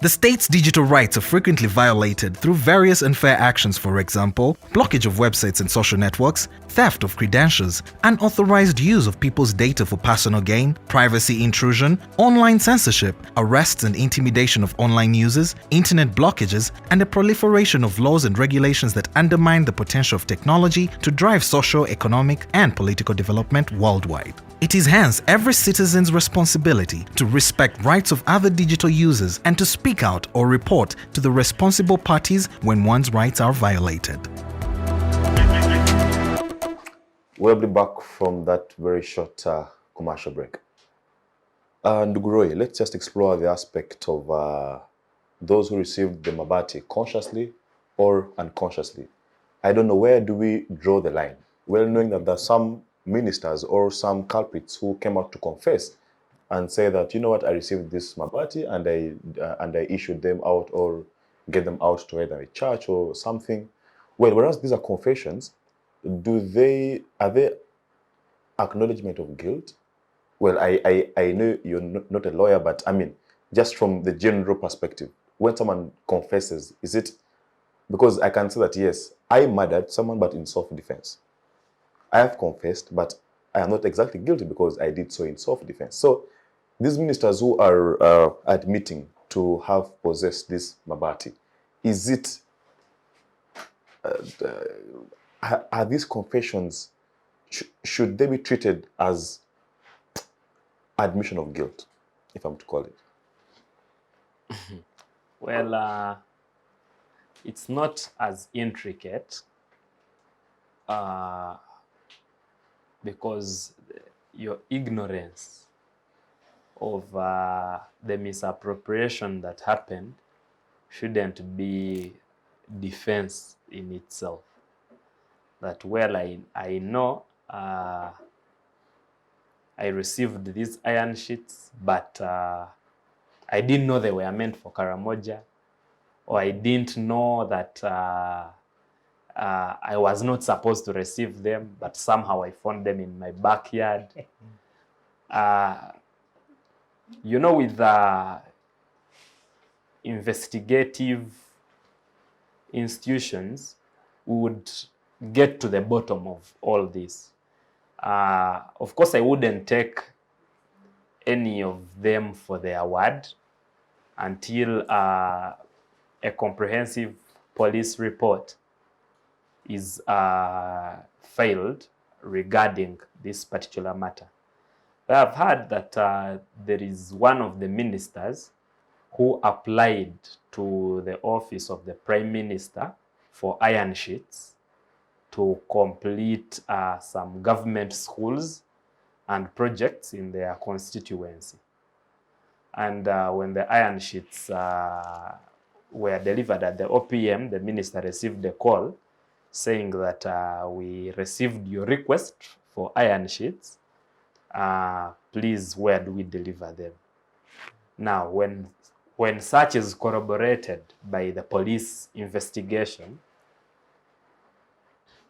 The state's digital rights are frequently violated through various unfair actions, for example, blockage of websites and social networks, theft of credentials, unauthorized use of people's data for personal gain, privacy intrusion, online censorship, arrests and intimidation of online users, internet blockages, and the proliferation of laws and regulations that undermine the potential of technology to drive social, economic, and political development worldwide. It is hence every citizen's responsibility to respect rights of other digital users and to speak out or report to the responsible parties when one's rights are violated. We'll be back from that very short commercial break. Nduguroye, let's just explore the aspect of those who received the mabati consciously or unconsciously. I don't know, where do we draw the line? Well, knowing that there are some ministers or some culprits who came out to confess and say that, you know what, I received this mabati and I issued them out or get them out to either a church or something. Well, whereas these are confessions, are they acknowledgement of guilt? Well, I know you're not a lawyer, but I mean, just from the general perspective, when someone confesses, is it, because I can say that, yes, I murdered someone, but in self-defense. I have confessed, but I am not exactly guilty because I did so in self-defense. So these ministers who are admitting to have possessed this mabati, is it, are these confessions, should they be treated as admission of guilt, if I'm to call it? Well, it's not as intricate because your ignorance of the misappropriation that happened shouldn't be defense in itself. That, well, I know I received these iron sheets, but I didn't know they were meant for Karamoja, or I didn't know that I was not supposed to receive them, but somehow I found them in my backyard. You know, with investigative institutions, we would get to the bottom of all this. Of course, I wouldn't take any of them for their word until a comprehensive police report is filed regarding this particular matter. I have heard that there is one of the ministers who applied to the office of the Prime Minister for iron sheets to complete some government schools and projects in their constituency. And when the iron sheets were delivered at the OPM, the minister received a call saying that we received your request for iron sheets. Please, where do we deliver them? Now, when such is corroborated by the police investigation,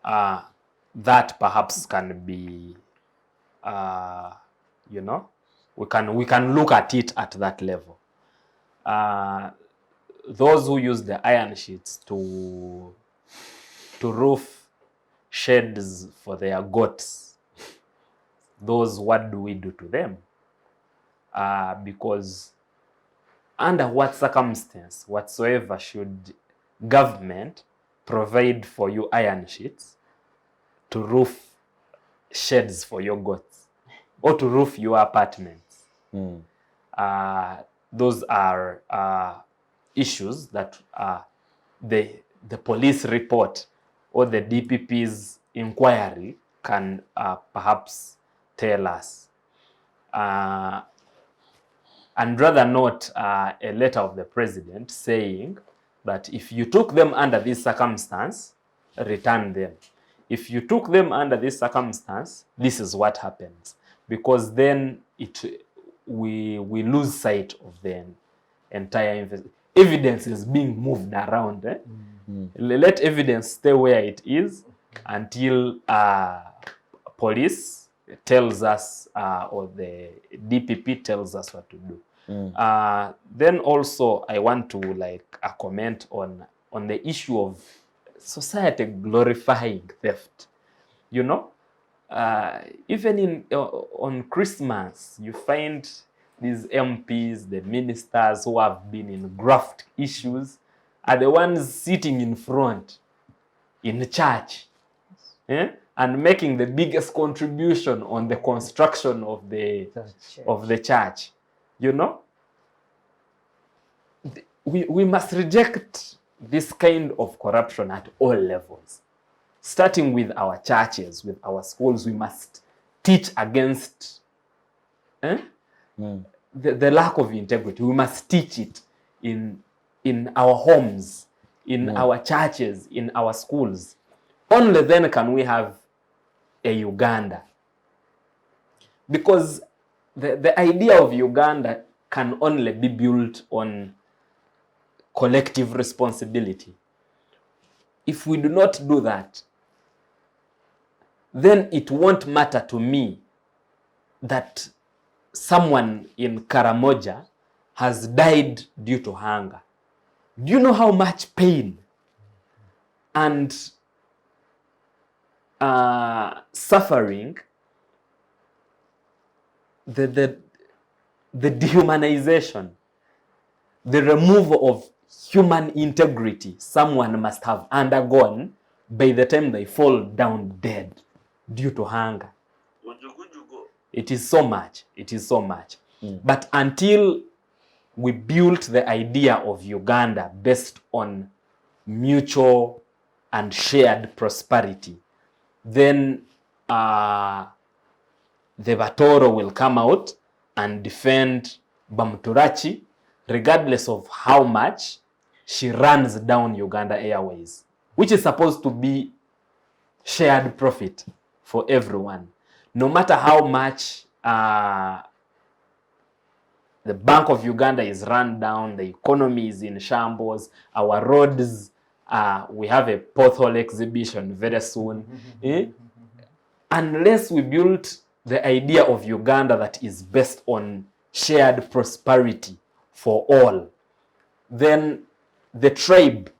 that perhaps can be, you know, we can look at it at that level. Those who use the iron sheets to roof sheds for their goats, those, what do we do to them? Because under what circumstance whatsoever should government provide for you iron sheets to roof sheds for your goats or to roof your apartments? Those are issues that the police report or the DPP's inquiry can perhaps tell us. And rather not a letter of the president saying that if you took them under this circumstance, return them. If you took them under this circumstance, this is what happens. Because then we lose sight of the entire evidence is being moved around. Let evidence stay where it is until police tells us or the DPP tells us what to do. Then also I want to comment on the issue of society glorifying theft. You know, even on Christmas, you find these MPs, the ministers who have been in graft issues, are the ones sitting in front in the church, and making the biggest contribution on the construction of the church. You know, we must reject this kind of corruption at all levels. Starting with our churches, with our schools, we must teach against the lack of integrity. We must teach it in our homes, in our churches, in our schools. Only then can we have a Uganda. Because the idea of Uganda can only be built on collective responsibility. If we do not do that, then it won't matter to me that someone in Karamoja has died due to hunger. Do you know how much pain and suffering, the dehumanization, the removal of human integrity someone must have undergone by the time they fall down dead due to hunger? It is so much. It is so much. But until we built the idea of Uganda based on mutual and shared prosperity, then the Batoro will come out and defend Bamturachi regardless of how much she runs down Uganda Airways, which is supposed to be shared profit for everyone. No matter how much the Bank of Uganda is run down, the economy is in shambles, our roads, we have a pothole exhibition very soon. Unless we build the idea of Uganda that is based on shared prosperity for all, then the tribe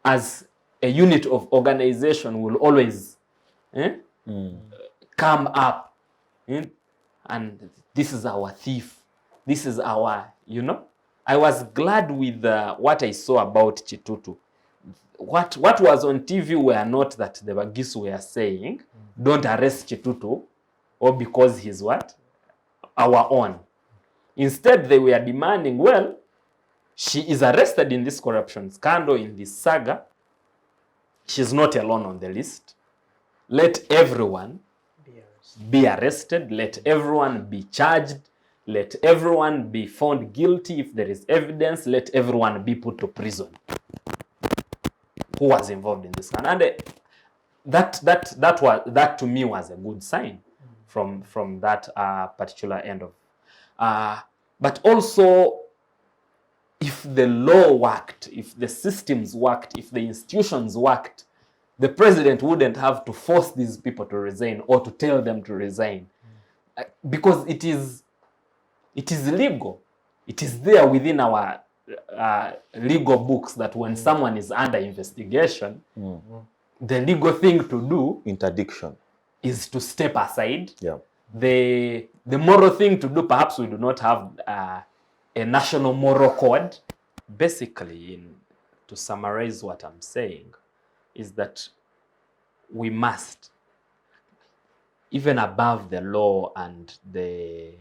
as a unit of organization will always come up. And this is our thief. This is our, you know. I was glad with what I saw about Chitutu. What was on TV were not that the Bagisu were saying, don't arrest Chitutu, or because he's what? Our own. Instead, they were demanding, well, she is arrested in this corruption scandal, in this saga. She's not alone on the list. Let everyone be arrested. Let everyone be charged. Let everyone be found guilty. If there is evidence, let everyone be put to prison who was involved in this scandal. And that to me was a good sign from that particular end of. But also, if the law worked, if the systems worked, if the institutions worked, the president wouldn't have to force these people to resign or to tell them to resign, because it is legal. It is there within our legal books that when someone is under investigation, the legal thing to do, interdiction, is to step aside. Yeah. The moral thing to do, perhaps we do not have a national moral code. Basically, to summarize what I'm saying, is that we must, even above the law and the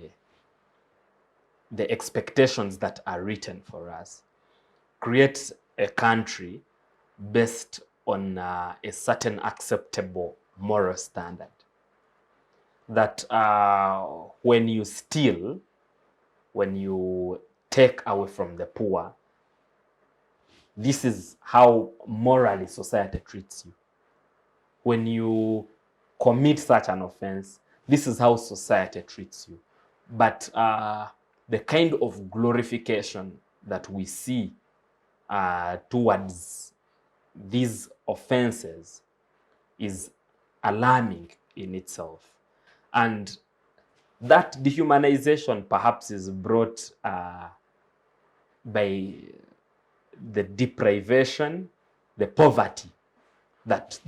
expectations that are written for us, create a country based on a certain acceptable moral standard. That when you steal, when you take away from the poor, this is how morally society treats you. When you commit such an offense, this is how society treats you. But the kind of glorification that we see towards these offenses is alarming in itself. And that dehumanization perhaps is brought by the deprivation, the poverty that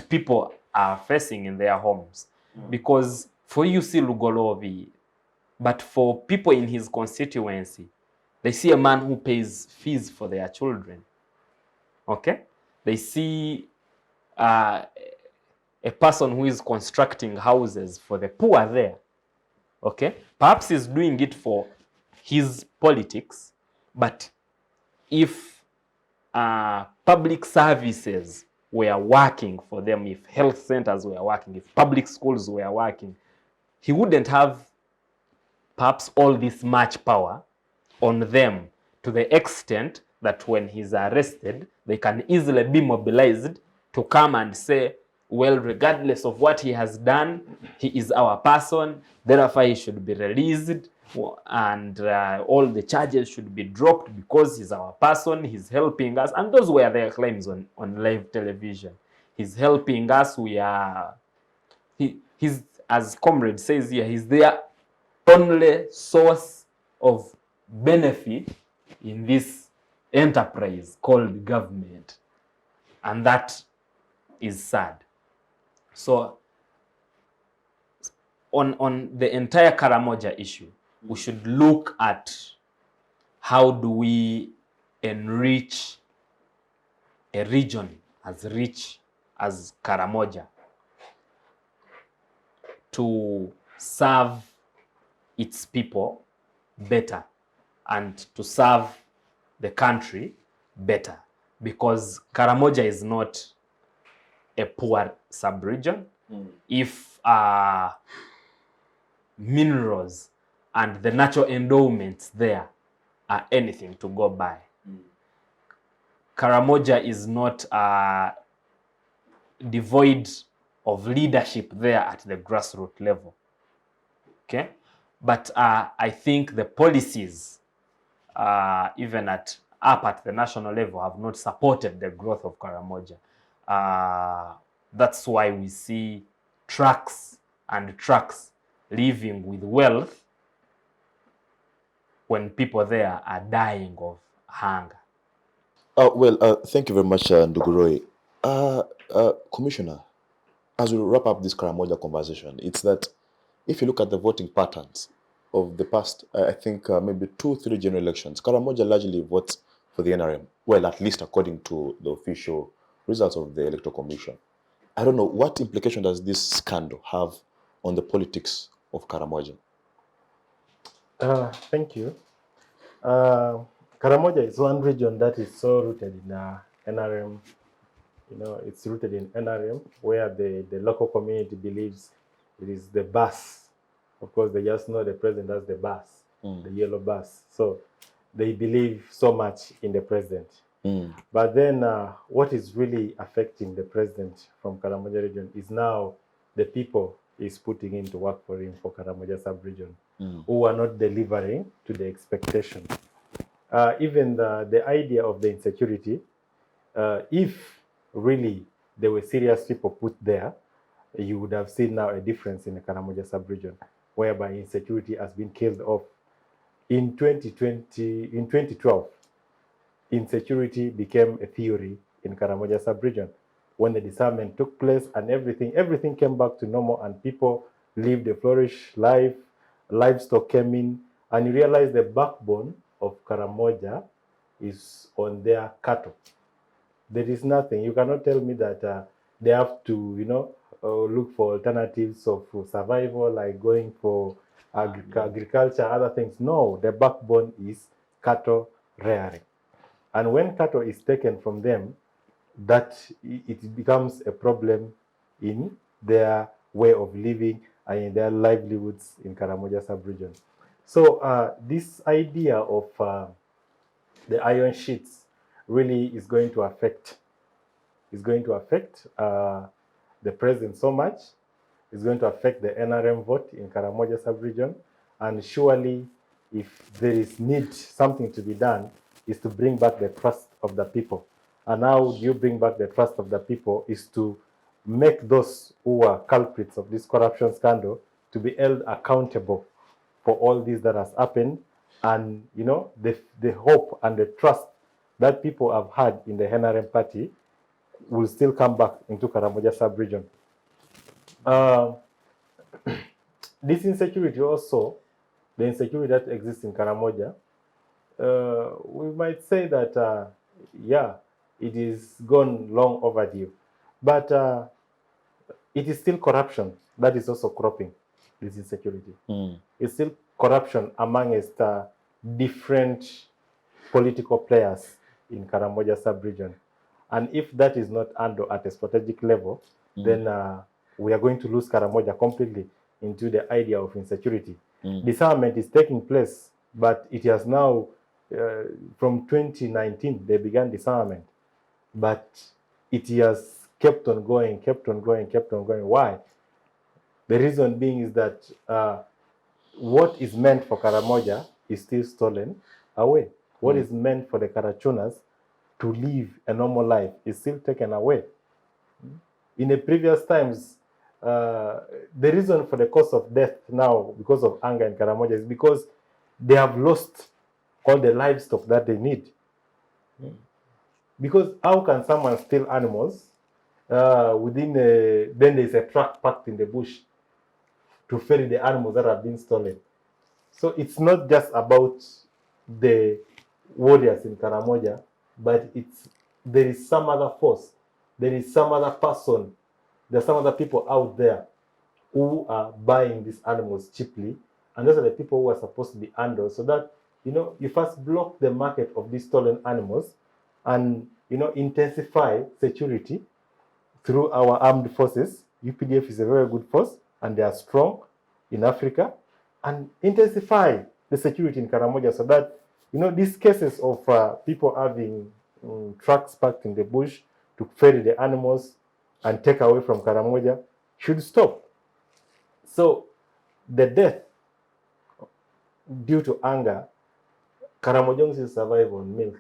people are facing in their homes. Because for you see Lugolovi, but for people in his constituency, they see a man who pays fees for their children. Okay? They see a person who is constructing houses for the poor there. Okay? Perhaps he's doing it for his politics, but if public services were working for them, if health centers were working, if public schools were working, he wouldn't have perhaps all this much power on them to the extent that when he's arrested, they can easily be mobilized to come and say, well, regardless of what he has done, he is our person, therefore he should be released, and all the charges should be dropped because he's our person, he's helping us. And those were their claims on live television. He's helping us, he's, as Comrade says here, he's their only source of benefit in this enterprise called government. And that is sad. So on the entire Karamoja issue, we should look at how do we enrich a region as rich as Karamoja to serve its people better and to serve the country better, because Karamoja is not a poor sub-region. If minerals and the natural endowments there are anything to go by, Karamoja is not devoid of leadership there at the grassroots level. Okay, but I think the policies, even up at the national level, have not supported the growth of Karamoja. That's why we see trucks and trucks living with wealth when people there are dying of hunger. Thank you very much, Nduguroi. Commissioner, as we wrap up this Karamoja conversation, it's that if you look at the voting patterns of the past, I think maybe 2-3 general elections, Karamoja largely votes for the NRM. Well, at least according to the official results of the Electoral Commission. I don't know, what implication does this scandal have on the politics of Karamoja? Thank you. Karamoja is one region that is so rooted in NRM. You know, it's rooted in NRM, where the local community believes it is the bus. Of course, they just know the president as the bus, the yellow bus. So they believe so much in the president. But then what is really affecting the president from Karamoja region is now the people is putting in to work for him for Karamoja sub-region, who are not delivering to the expectation. Even the idea of the insecurity, if really there were serious people put there, you would have seen now a difference in the Karamoja sub-region, whereby insecurity has been killed off. In 2012, insecurity became a theory in Karamoja sub-region. When the disarmament took place and everything came back to normal and people lived a flourished life, livestock came in, and you realize the backbone of Karamoja is on their cattle. There is nothing. You cannot tell me that they have to, look for alternatives of survival, like going for agriculture, other things. No, the backbone is cattle rearing. And when cattle is taken from them, that it becomes a problem in their way of living and in their livelihoods in Karamoja sub-region. So this idea of the iron sheets really is going to affect the president so much. It's going to affect the NRM vote in Karamoja sub-region, and surely if there is something to be done, is to bring back the trust of the people. And how do you bring back the trust of the people is to make those who are culprits of this corruption scandal to be held accountable for all this that has happened, and the hope and the trust that people have had in the NRM party will still come back into Karamoja sub-region. This insecurity also, the insecurity that exists in Karamoja, we might say that, it is gone long overdue. But it is still corruption that is also cropping this insecurity. It's still corruption amongst different political players in Karamoja sub-region. And if that is not handled at a strategic level, then we are going to lose Karamoja completely into the idea of insecurity. Disarmament is taking place, but it has now, from 2019, they began disarmament, but it has kept on going, kept on going, kept on going. Why? The reason being is that what is meant for Karamoja is still stolen away. What is meant for the Karachunas to live a normal life is still taken away. In the previous times, the reason for the cause of death now, because of anger in Karamoja, is because they have lost all the livestock that they need. Because how can someone steal animals then there's a truck parked in the bush to ferry the animals that have been stolen? So it's not just about the warriors in Karamoja, but there is some other force, there is some other person, there's some other people out there who are buying these animals cheaply, and those are the people who are supposed to be handled, so that you first block the market of these stolen animals, and intensify security through our armed forces. UPDF is a very good force, and they are strong in Africa, and intensify the security in Karamoja, so that these cases of people having trucks parked in the bush to ferry the animals and take away from Karamoja should stop. So the death due to anger, Karamojongs survive on milk.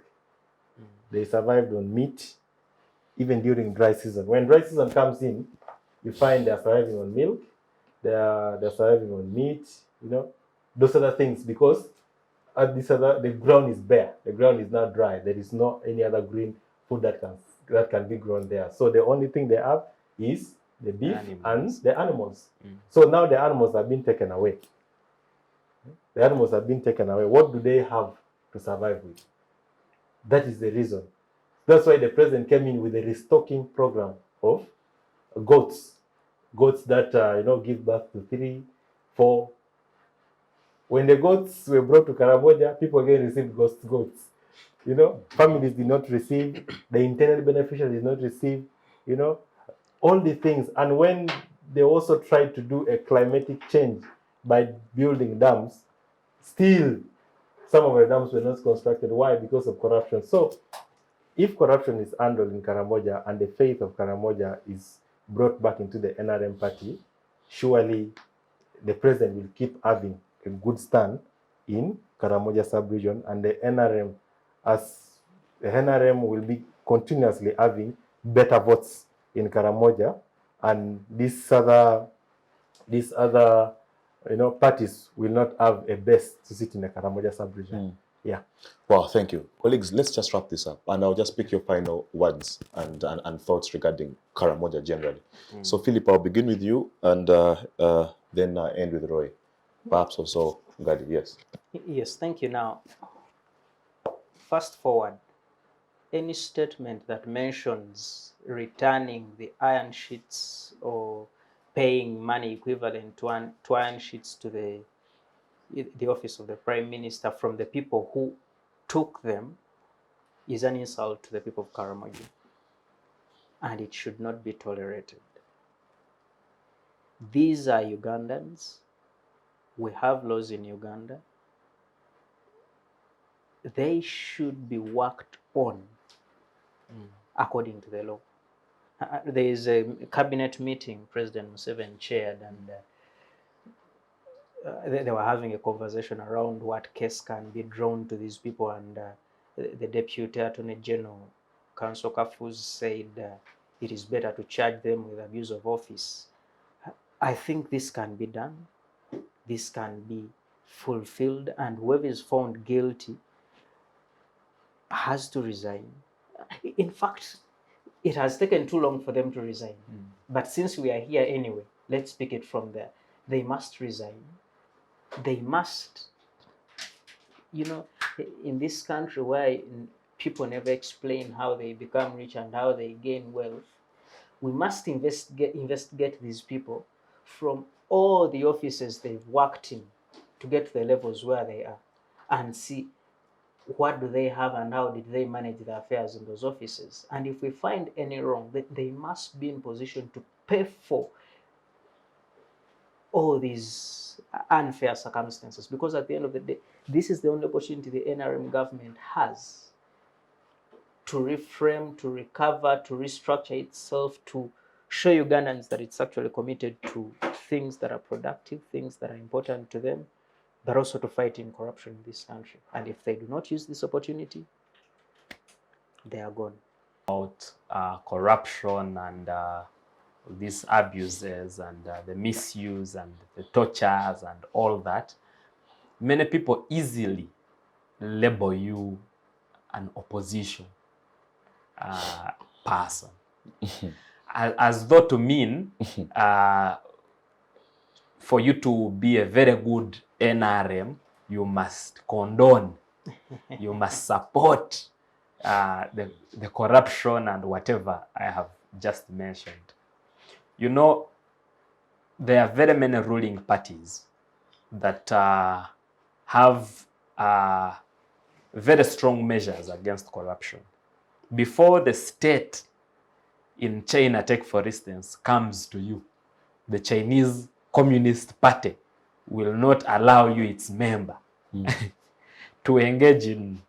They survived on meat, even during dry season. When dry season comes in, you find they're surviving on milk, they're surviving on meat, those other things, because the ground is bare. The ground is not dry. There is no any other green food that can be grown there. So the only thing they have is the beef and the animals. So now the animals have been taken away. The animals have been taken away. What do they have to survive with? That is the reason. That's why the president came in with a restocking program of goats that give birth to 3, 4. When the goats were brought to Karamoja, people again received goats. Families did not receive, the intended beneficiaries did not receive, all the things. And when they also tried to do a climatic change by building dams, still some of the dams were not constructed. Why? Because of corruption. So if corruption is handled in Karamoja and the faith of Karamoja is brought back into the NRM party, surely the president will keep having a good stand in Karamoja sub-region, and the NRM will be continuously having better votes in Karamoja, and these other parties will not have a base to sit in the Karamoja sub-region. Yeah. Well, thank you. Colleagues, let's just wrap this up, and I'll just pick your final words and thoughts regarding Karamoja generally. So, Phillip, I'll begin with you, and then end with Roy. Perhaps also Gady, yes. Yes, thank you. Now, fast forward, any statement that mentions returning the iron sheets or paying money equivalent to iron sheets to the office of the Prime Minister from the people who took them is an insult to the people of Karamoja, and it should not be tolerated. These are Ugandans. We have laws in Uganda. They should be worked on according to the law. There is a cabinet meeting President Museveni chaired, and they were having a conversation around what case can be drawn to these people, and the Deputy Attorney General, Council Kafuz, said it is better to charge them with abuse of office. I think this can be done. This can be fulfilled, and whoever is found guilty has to resign. In fact, it has taken too long for them to resign. But since we are here anyway, let's pick it from there. They must resign. They must. In this country where people never explain how they become rich and how they gain wealth, we must investigate these people from all the offices they've worked in to get to the levels where they are, and see what do they have and how did they manage their affairs in those offices. And if we find any wrong, they must be in position to pay for all these unfair circumstances, because at the end of the day, this is the only opportunity the NRM government has to reframe, to recover, to restructure itself, to show Ugandans that it's actually committed to things that are productive, things that are important to them, but also to fighting corruption in this country. And if they do not use this opportunity, they are gone. About corruption and these abuses and the misuse and the tortures and all that, many people easily label you an opposition person. As though to mean for you to be a very good NRM, you must condone, you must support the corruption and whatever I have just mentioned. You know, there are very many ruling parties that have very strong measures against corruption. Before the state in China, take for instance, comes to you, the Chinese Communist Party will not allow you, its member, to engage in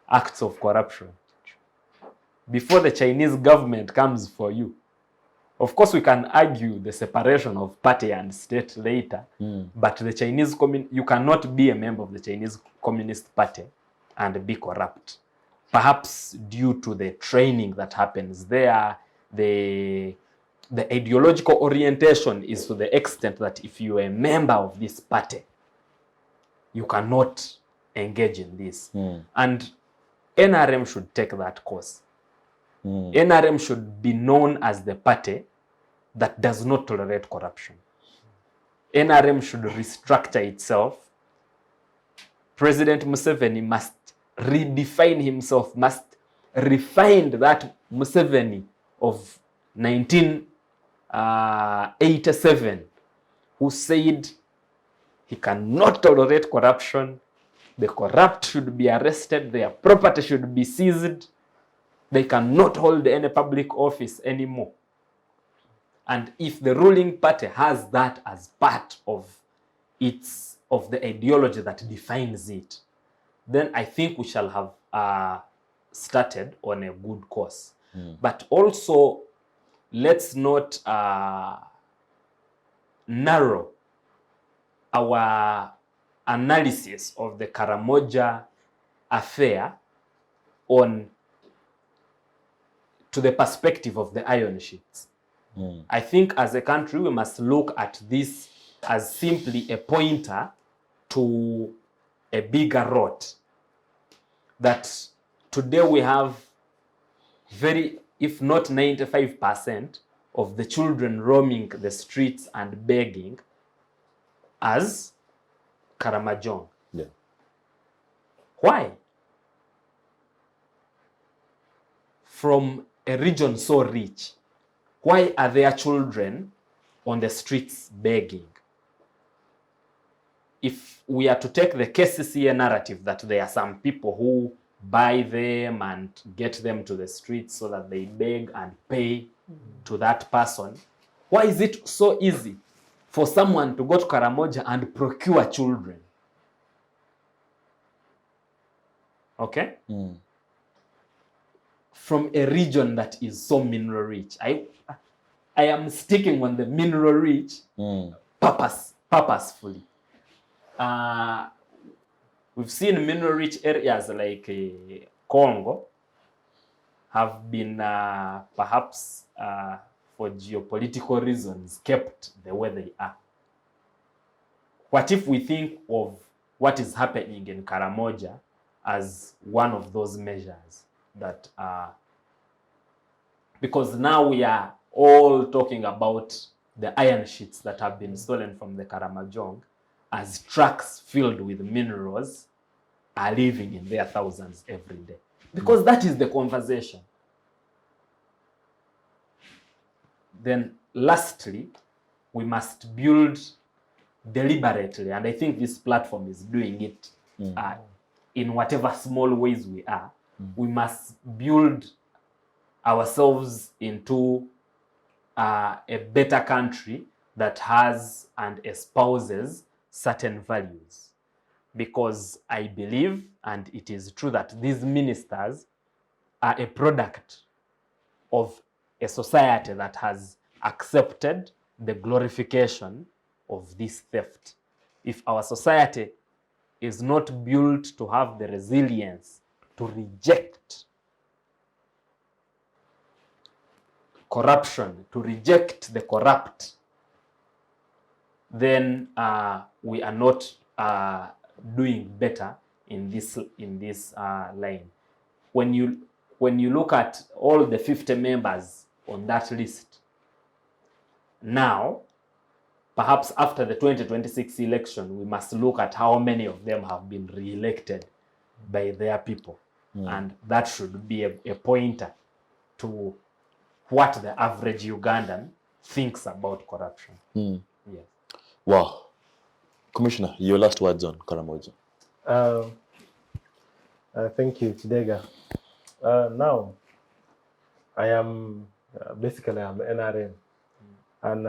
acts of corruption. Before the Chinese government comes for you, of course we can argue the separation of party and state later, but the Chinese you cannot be a member of the Chinese Communist Party and be corrupt. Perhaps due to the training that happens there, the ideological orientation is to the extent that if you are a member of this party, you cannot engage in this. And NRM should take that course. NRM should be known as the party that does not tolerate corruption. NRM should restructure itself. President Museveni must redefine himself, must refine that Museveni of 1987, who said he cannot tolerate corruption, the corrupt should be arrested, their property should be seized, they cannot hold any public office anymore. And if the ruling party has that as part of the ideology that defines it, then I think we shall have started on a good course. But also, let's not narrow our analysis of the Karamoja affair to the perspective of the iron sheets. I think as a country, we must look at this as simply a pointer to a bigger road. That today we have if not 95% of the children roaming the streets and begging as Karamojong. Yeah. Why? From a region so rich, why are there children on the streets begging? If we are to take the KCCA narrative that there are some people who buy them and get them to the streets so that they beg and pay to that person, why is it so easy for someone to go to Karamoja and procure children? Okay? From a region that is so mineral rich. I am sticking on the mineral rich purposefully. We've seen mineral rich areas like Congo have been perhaps for geopolitical reasons kept the way they are. What if we think of what is happening in Karamoja as one of those measures that because now we are all talking about the iron sheets that have been stolen from the Karamojong, as trucks filled with minerals are living in their thousands every day. Because that is the conversation. Then lastly, we must build deliberately, and I think this platform is doing it in whatever small ways we are. We must build ourselves into a better country that has and espouses certain values. Because I believe, and it is true, that these ministers are a product of a society that has accepted the glorification of this theft. If our society is not built to have the resilience to reject corruption, to reject the corrupt, then we are not doing better in this line. When you look at all the 50 members on that list, now, perhaps after the 2026 election, we must look at how many of them have been re-elected by their people. And that should be a pointer to what the average Ugandan thinks about corruption. Yes. Wow. Commissioner, your last words on Karamoja. Thank you, Kidega. Now, I am basically I'm NRM, and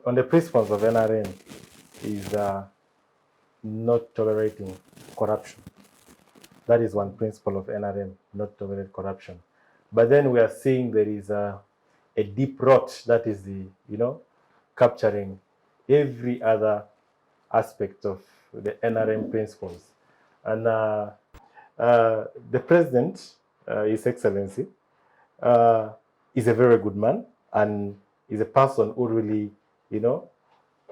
on the principles of NRM is not tolerating corruption. That is one principle of NRM, not tolerate corruption. But then we are seeing there is a deep rot that is capturing every other aspect of the NRM principles. And the president, His Excellency, is a very good man and is a person who really,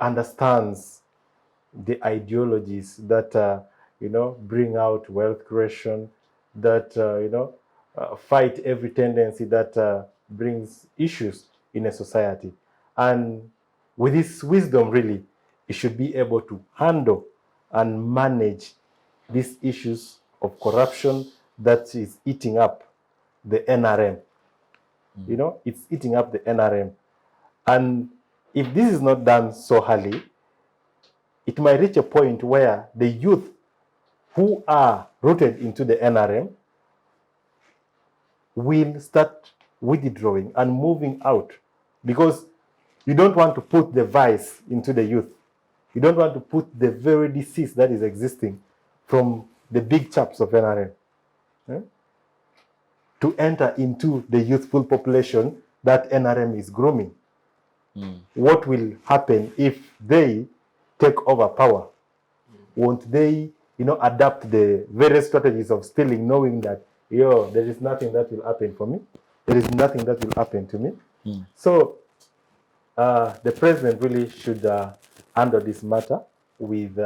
understands the ideologies that, bring out wealth creation, that, fight every tendency that brings issues in a society. And with his wisdom, really, he should be able to handle and manage these issues of corruption that is eating up the NRM. It's eating up the NRM. And if this is not done so early, it might reach a point where the youth who are rooted into the NRM will start withdrawing and moving out, because you don't want to put the vice into the youth. You don't want to put the very disease that is existing from the big chaps of NRM to enter into the youthful population that NRM is grooming. What will happen if they take over power? Won't they, adapt the various strategies of stealing, knowing that, there is nothing that will happen for me. There is nothing that will happen to me. So the president really should handle this matter with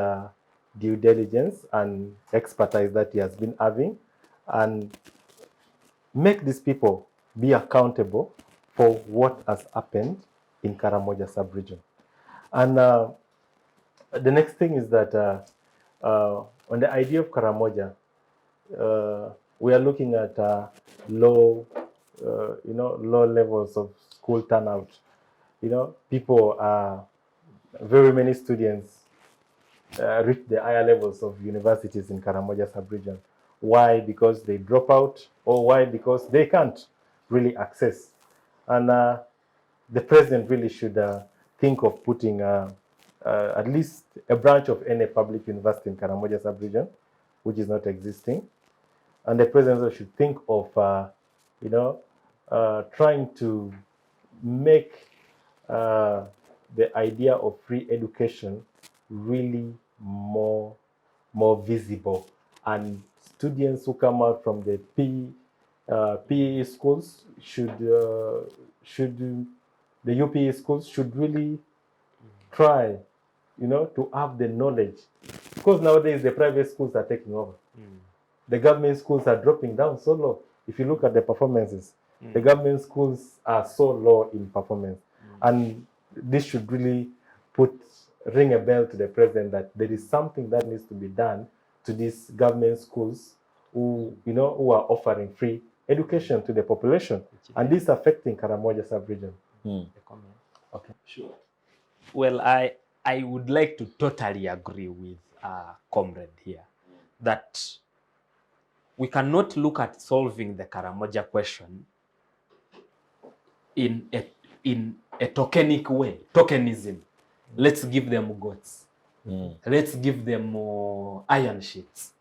due diligence and expertise that he has been having, and make these people be accountable for what has happened in Karamoja sub-region. And the next thing is that on the idea of Karamoja, we are looking at low levels of school turnout. People are, very many students reach the higher levels of universities in Karamoja sub-region. Why? Because they drop out, or why? Because they can't really access. And the president really should think of putting at least a branch of any public university in Karamoja sub-region, which is not existing. And the president also should think of, trying to make the idea of free education really more visible. And students who come out from the PE schools the UPE schools should really try, to have the knowledge. Because nowadays the private schools are taking over. The government schools are dropping down so low. If you look at the performances, the government schools are so low in performance. And this should really ring a bell to the president that there is something that needs to be done to these government schools who are offering free education to the population. And this is affecting Karamoja sub-region. Okay, sure. Well, I would like to totally agree with comrade here that we cannot look at solving the Karamoja question in a tokenic way, tokenism. Let's give them goats. Let's give them iron sheets.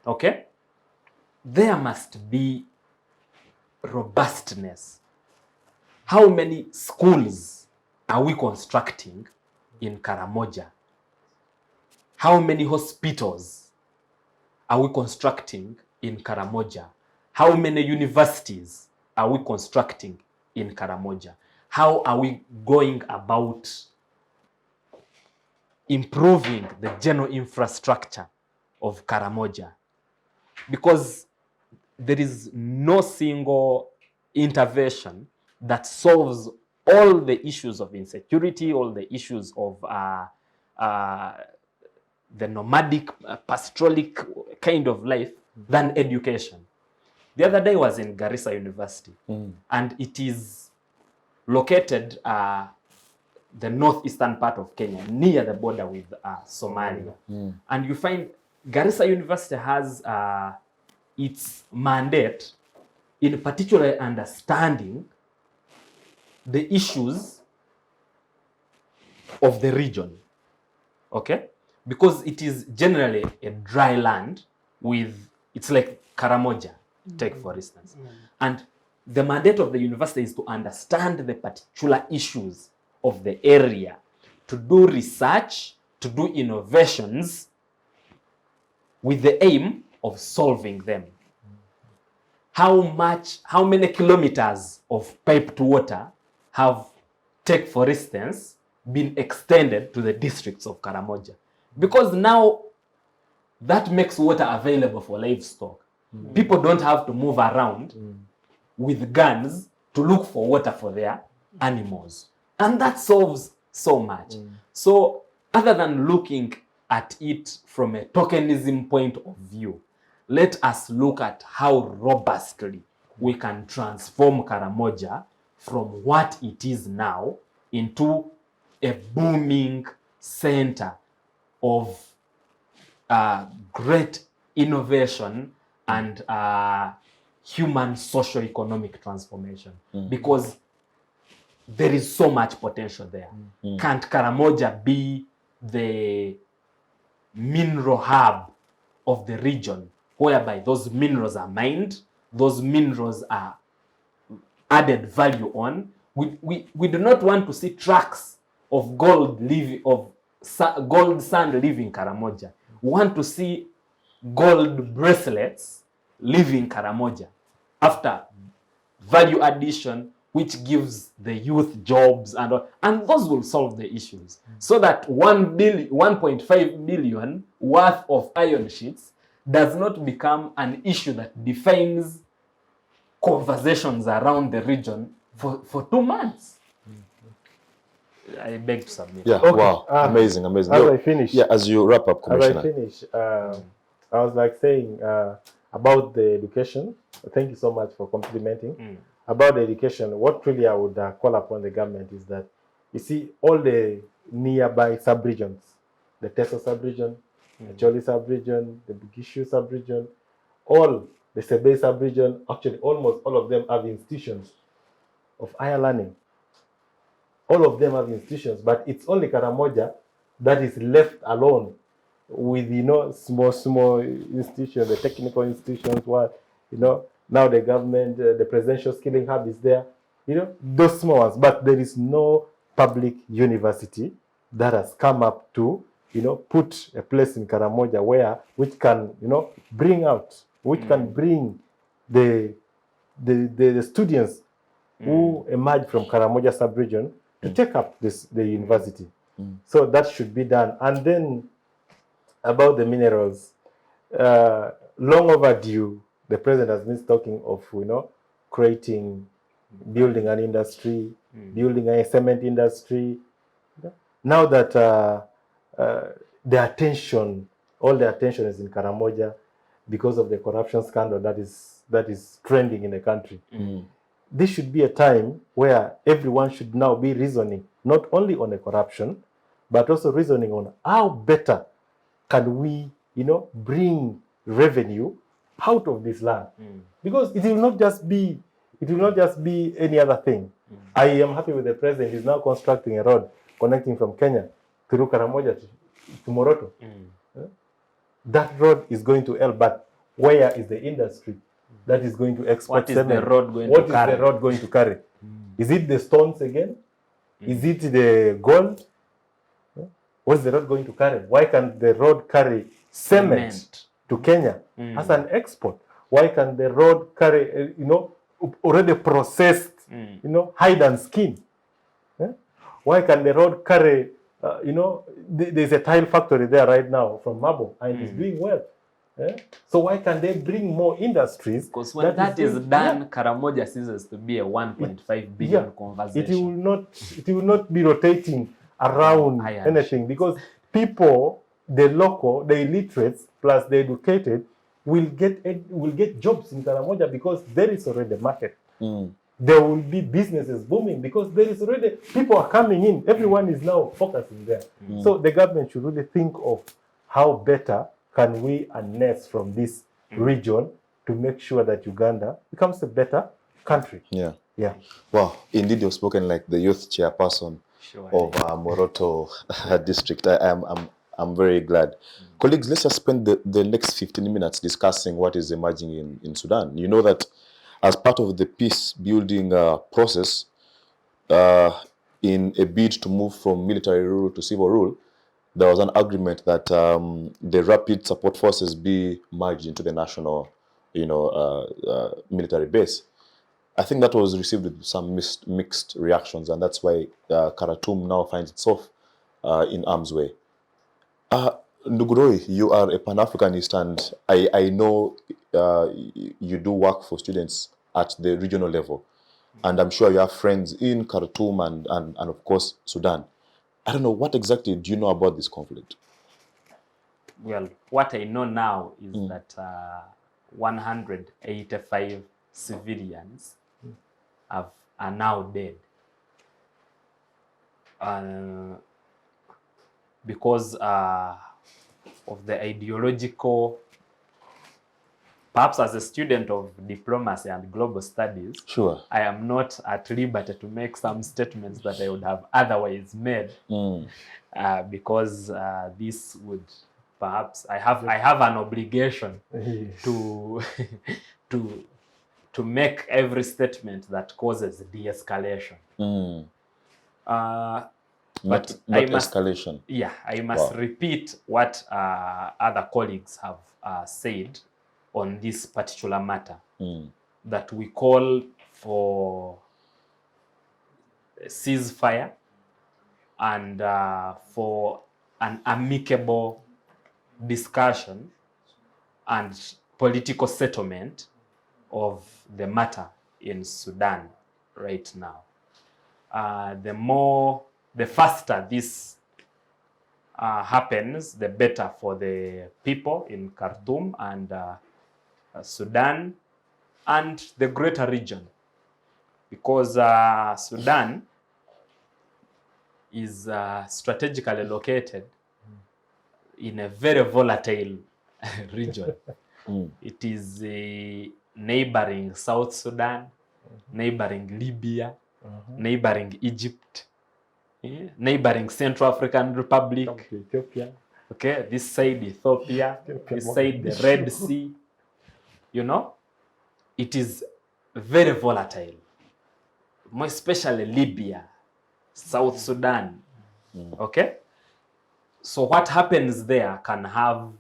Okay? There must be robustness. How many schools are we constructing in Karamoja? How many hospitals are we constructing in Karamoja? How many universities are we constructing in Karamoja? How are we going about improving the general infrastructure of Karamoja? Because there is no single intervention that solves all the issues of insecurity, all the issues of the nomadic, pastoralic kind of life than education. The other day I was in Garissa University, and it is located the northeastern part of Kenya, near the border with Somalia. And you find Garissa University has its mandate in particular understanding the issues of the region, okay? Because it is generally a dry land with, it's like Karamoja, take for instance. And the mandate of the university is to understand the particular issues of the area, to do research, to do innovations with the aim of solving them. How many kilometers of piped water have, take for instance, been extended to the districts of Karamoja? Because now that makes water available for livestock. People don't have to move around with guns to look for water for their animals. And that solves so much. So other than looking at it from a tokenism point of view, let us look at how robustly we can transform Karamoja from what it is now into a booming center of great innovation and human socio-economic transformation. Because there is so much potential there. Can't Karamoja be the mineral hub of the region, whereby those minerals are mined, those minerals are added value on? We do not want to see tracks of gold sand leaving Karamoja. We want to see gold bracelets leaving Karamoja after value addition, which gives the youth jobs and those will solve the issues. So that 1.5 billion worth of iron sheets does not become an issue that defines conversations around the region for 2 months. I beg to submit. Yeah, Okay, wow, amazing. As I finish, as you wrap up, Commissioner. As I finish, I was like saying about the education. Thank you so much for complimenting. About the education, what really I would call upon the government is that, you see, all the nearby sub-regions, the Teso sub-region, the Choli sub-region, the Bugishu sub-region, all the Sebe sub-region, actually almost all of them have institutions of higher learning. All of them have institutions, but it's only Karamoja that is left alone with, small institutions, the technical institutions, now the government, the presidential skilling hub is there, those small ones, but there is no public university that has come up to, put a place in Karamoja which can, bring out, which can bring the students who emerge from Karamoja sub-region to take up the university. So that should be done. And then about the minerals, long overdue. The president has been talking of, building an industry, building a cement industry. Now that all the attention is in Karamoja because of the corruption scandal that is trending in the country. This should be a time where everyone should now be reasoning not only on the corruption, but also reasoning on how better can we, bring revenue out of this land. Because it will not just be any other thing. I am happy with the president. He's now constructing a road connecting from Kenya through Karamoja to Moroto. That road is going to help, but where is the industry that is going to export What is the cement? road going What to is carry? the road going to carry? Is it the stones again? Is it the gold? What is the road going to carry? Why can't the road carry cement to Kenya as an export? Why can the road carry, already processed, hide and skin? Why can the road carry, there's a tile factory there right now from Mabo, and it's doing well. So why can they bring more industries? Because when that is done, Karamoja ceases to be a 1.5 billion conversation. It will not be rotating around anything, because people, the local, the illiterates plus the educated will get jobs in Karamoja because there is already a market. There will be businesses booming because there is already people are coming in. Everyone is now focusing there. So the government should really think of how better can we harness from this region to make sure that Uganda becomes a better country. Yeah. Yeah. Wow, indeed, you've spoken like the youth chairperson of Moroto district. I'm very glad. Colleagues, let's just spend the next 15 minutes discussing what is emerging in Sudan. You know that as part of the peace building process, in a bid to move from military rule to civil rule, there was an agreement that the rapid support forces be merged into the national, military base. I think that was received with some mixed reactions, and that's why Khartoum now finds itself in harm's way. Nduguroi, you are a Pan-Africanist, and I know you do work for students at the regional level, and I'm sure you have friends in Khartoum and of course Sudan. I don't know, what exactly do you know about this conflict? Well, what I know now is that 185 civilians are now dead because of the ideological. Perhaps as a student of diplomacy and global studies, sure, I am not at liberty to make some statements that I would have otherwise made, because this would perhaps I have an obligation to to make every statement that causes de-escalation. But not escalation. Yeah, I must repeat what other colleagues have said on this particular matter, that we call for a ceasefire and for an amicable discussion and political settlement of the matter in Sudan right now. The faster this happens, the better for the people in Khartoum and Sudan and the greater region, because Sudan is strategically located in a very volatile region. It is neighboring South Sudan, neighboring Libya, neighboring Egypt, neighboring Central African Republic, Ethiopia. Okay, this side Ethiopia, this side the Red Sea. It is very volatile, more especially Libya, South Sudan. Okay, so what happens there can have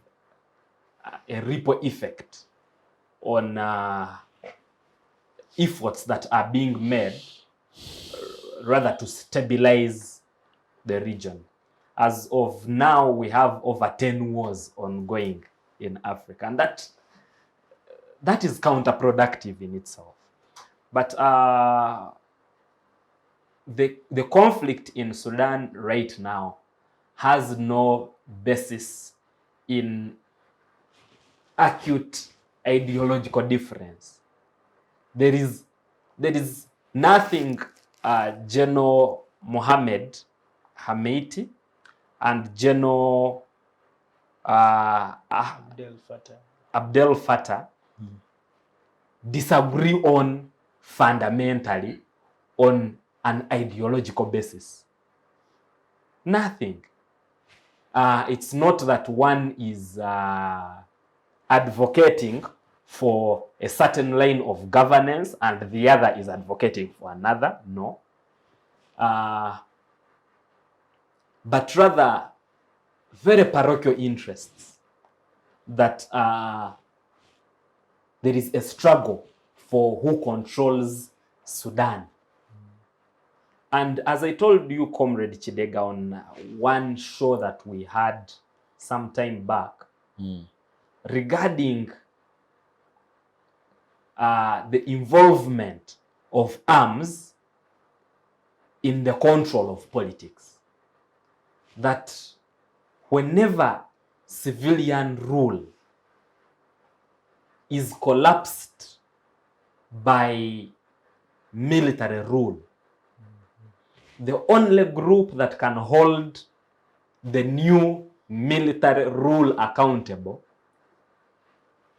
a ripple effect on efforts that are being made rather to stabilize the region. As of now, we have over 10 wars ongoing in Africa, and that is counterproductive in itself. But the conflict in Sudan right now has no basis in acute ideological difference. There is nothing General Mohammed Hamiti and General Abdel Fattah disagree on fundamentally on an ideological basis. Nothing. It's not that one is advocating for a certain line of governance and the other is advocating for another. No. But rather very parochial interests that there is a struggle for who controls Sudan. And as I told you, Comrade Kidega, on one show that we had some time back, regarding the involvement of arms in the control of politics, that whenever civilian rule is collapsed by military rule, the only group that can hold the new military rule accountable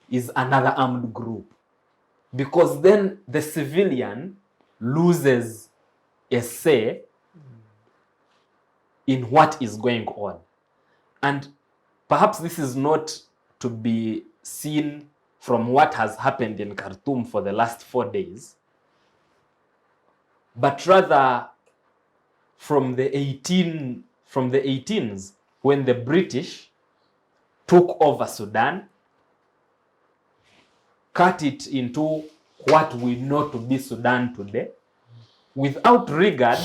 is another armed group. Because then the civilian loses a say in what is going on. And perhaps this is not to be seen from what has happened in Khartoum for the last 4 days, but rather from the 18s, when the British took over Sudan, cut it into what we know to be Sudan today, without regard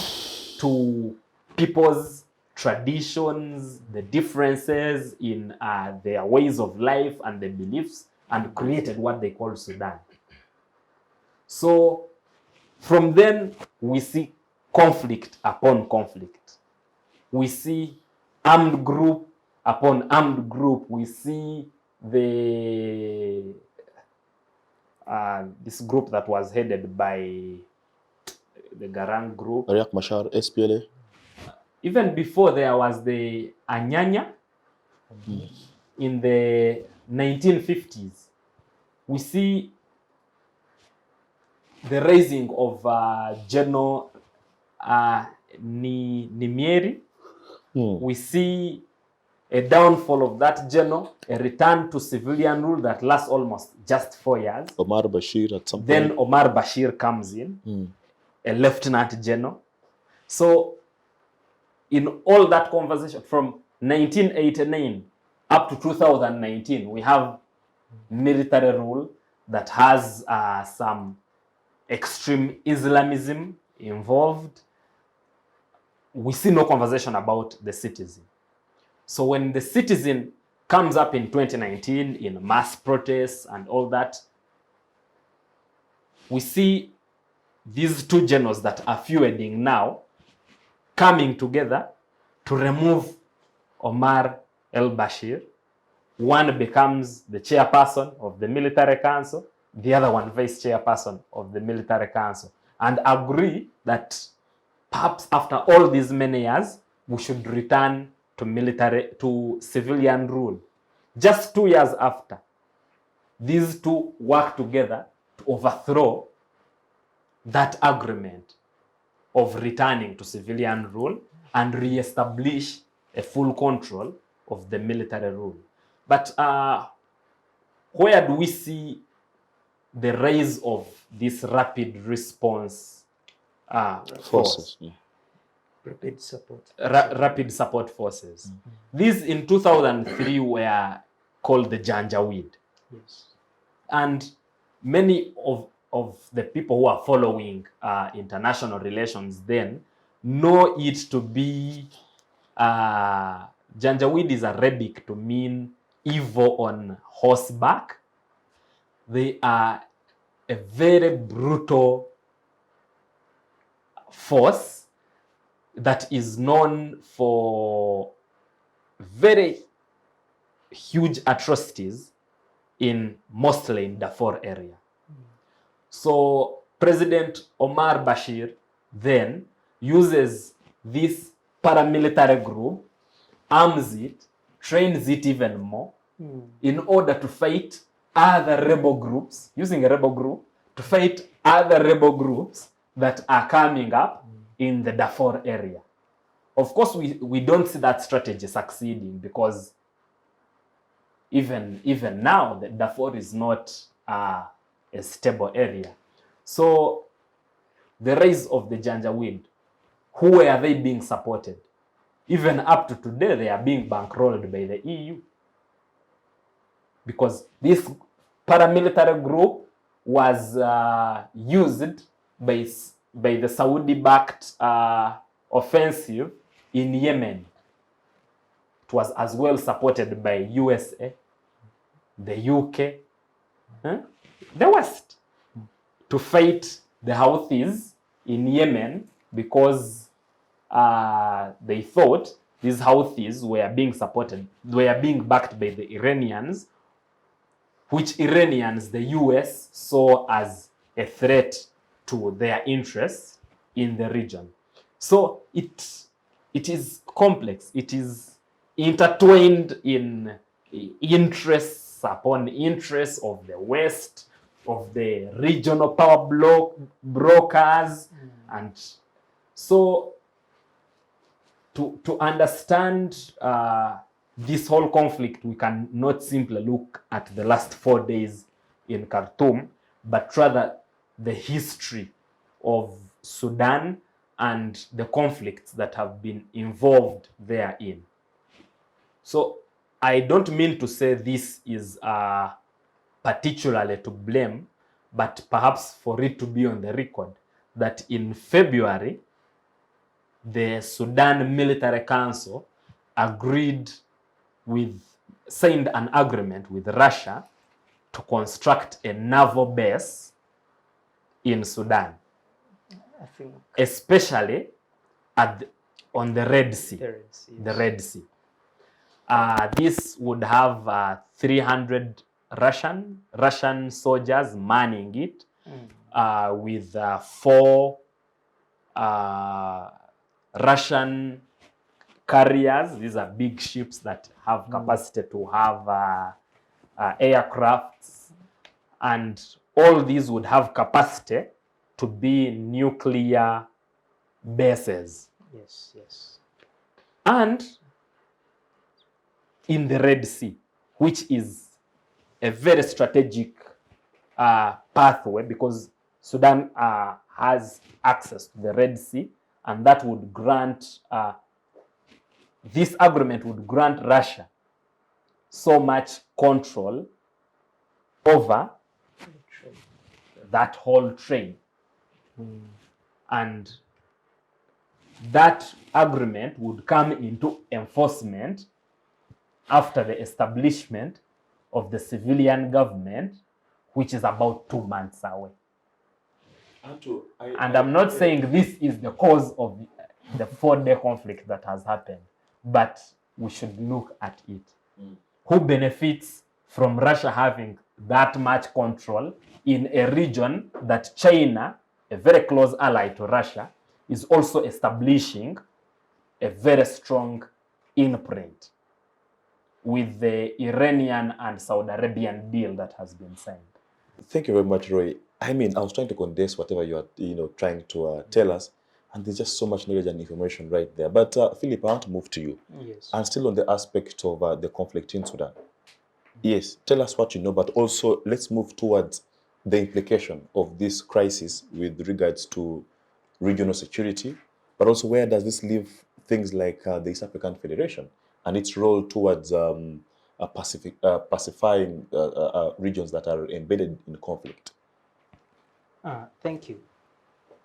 to people's traditions, the differences in their ways of life and their beliefs, and created what they call Sudan. So from then we see conflict upon conflict. We see armed group upon armed group. We see this group that was headed by the Garang group. Riek Machar, SPLA. Even before, there was the Anyanya in the 1950s. We see the raising of General Nimieri. We see a downfall of that general, a return to civilian rule that lasts almost just 4 years. Omar Bashir at some point. Then Omar Bashir comes in, a lieutenant general. So in all that conversation from 1989 up to 2019, we have military rule that has some extreme Islamism involved. We see no conversation about the citizen. So when the citizen comes up in 2019 in mass protests and all that, we see these two generals that are feuding now coming together to remove Omar el-Bashir. One becomes the chairperson of the military council, the other one vice chairperson of the military council, and agree that perhaps after all these many years, we should return to civilian rule. Just 2 years after, these two work together to overthrow that agreement of returning to civilian rule and re-establish a full control of the military rule. But where do we see the rise of this rapid response force? Rapid support. Rapid support forces. These in 2003 were called the Janjaweed. Yes. And many of the people who are following international relations then know it to be Janjaweed is Arabic to mean evil on horseback. They are a very brutal force that is known for very huge atrocities mostly in Darfur area. So President Omar Bashir then uses this paramilitary group, arms it, trains it even more in order to fight other rebel groups, using a rebel group to fight other rebel groups that are coming up in the Darfur area. Of course, we don't see that strategy succeeding because even now, the Darfur is not a stable area. So the rise of the Janjaweed, who were they being supported? Even up to today, they are being bankrolled by the EU. Because this paramilitary group was used by the Saudi-backed offensive in Yemen. It was as well supported by USA, the UK, the West, to fight the Houthis in Yemen because they thought these Houthis were being backed by the Iranians, which Iranians the US saw as a threat to their interests in the region. So it is complex. It is intertwined in interests upon interests of the West, of the regional power brokers, and so to understand this whole conflict, we can not simply look at the last 4 days in Khartoum, but rather the history of Sudan and the conflicts that have been involved therein. So I don't mean to say this is particularly to blame, but perhaps for it to be on the record that in February, the Sudan Military Council signed an agreement with Russia to construct a naval base in Sudan, I think especially on the Red Sea. The Red Sea. This would have 300 Russian soldiers manning it, with 4 Russian carriers. These are big ships that have capacity to have aircrafts, and all these would have capacity to be nuclear bases. yes, yes. And in the Red Sea, which is a very strategic pathway, because Sudan has access to the Red Sea, and that would grant, this agreement would grant Russia so much control over that whole trade. And that agreement would come into enforcement after the establishment of the civilian government, which is about 2 months away. And I'm not saying this is the cause of the 4-day conflict that has happened, but we should look at it. Who benefits from Russia having that much control in a region that China, a very close ally to Russia, is also establishing a very strong imprint with the Iranian and Saudi Arabian deal that has been signed? Thank you very much, Roy. I mean, I was trying to condense whatever you are, trying to tell us, and there's just so much knowledge and information right there. But Philip, I want to move to you. Yes. And still on the aspect of the conflict in Sudan. Yes, tell us what you know, but also let's move towards the implication of this crisis with regards to regional security, but also where does this leave things like the East African Federation and its role towards pacifying regions that are embedded in conflict? Thank you.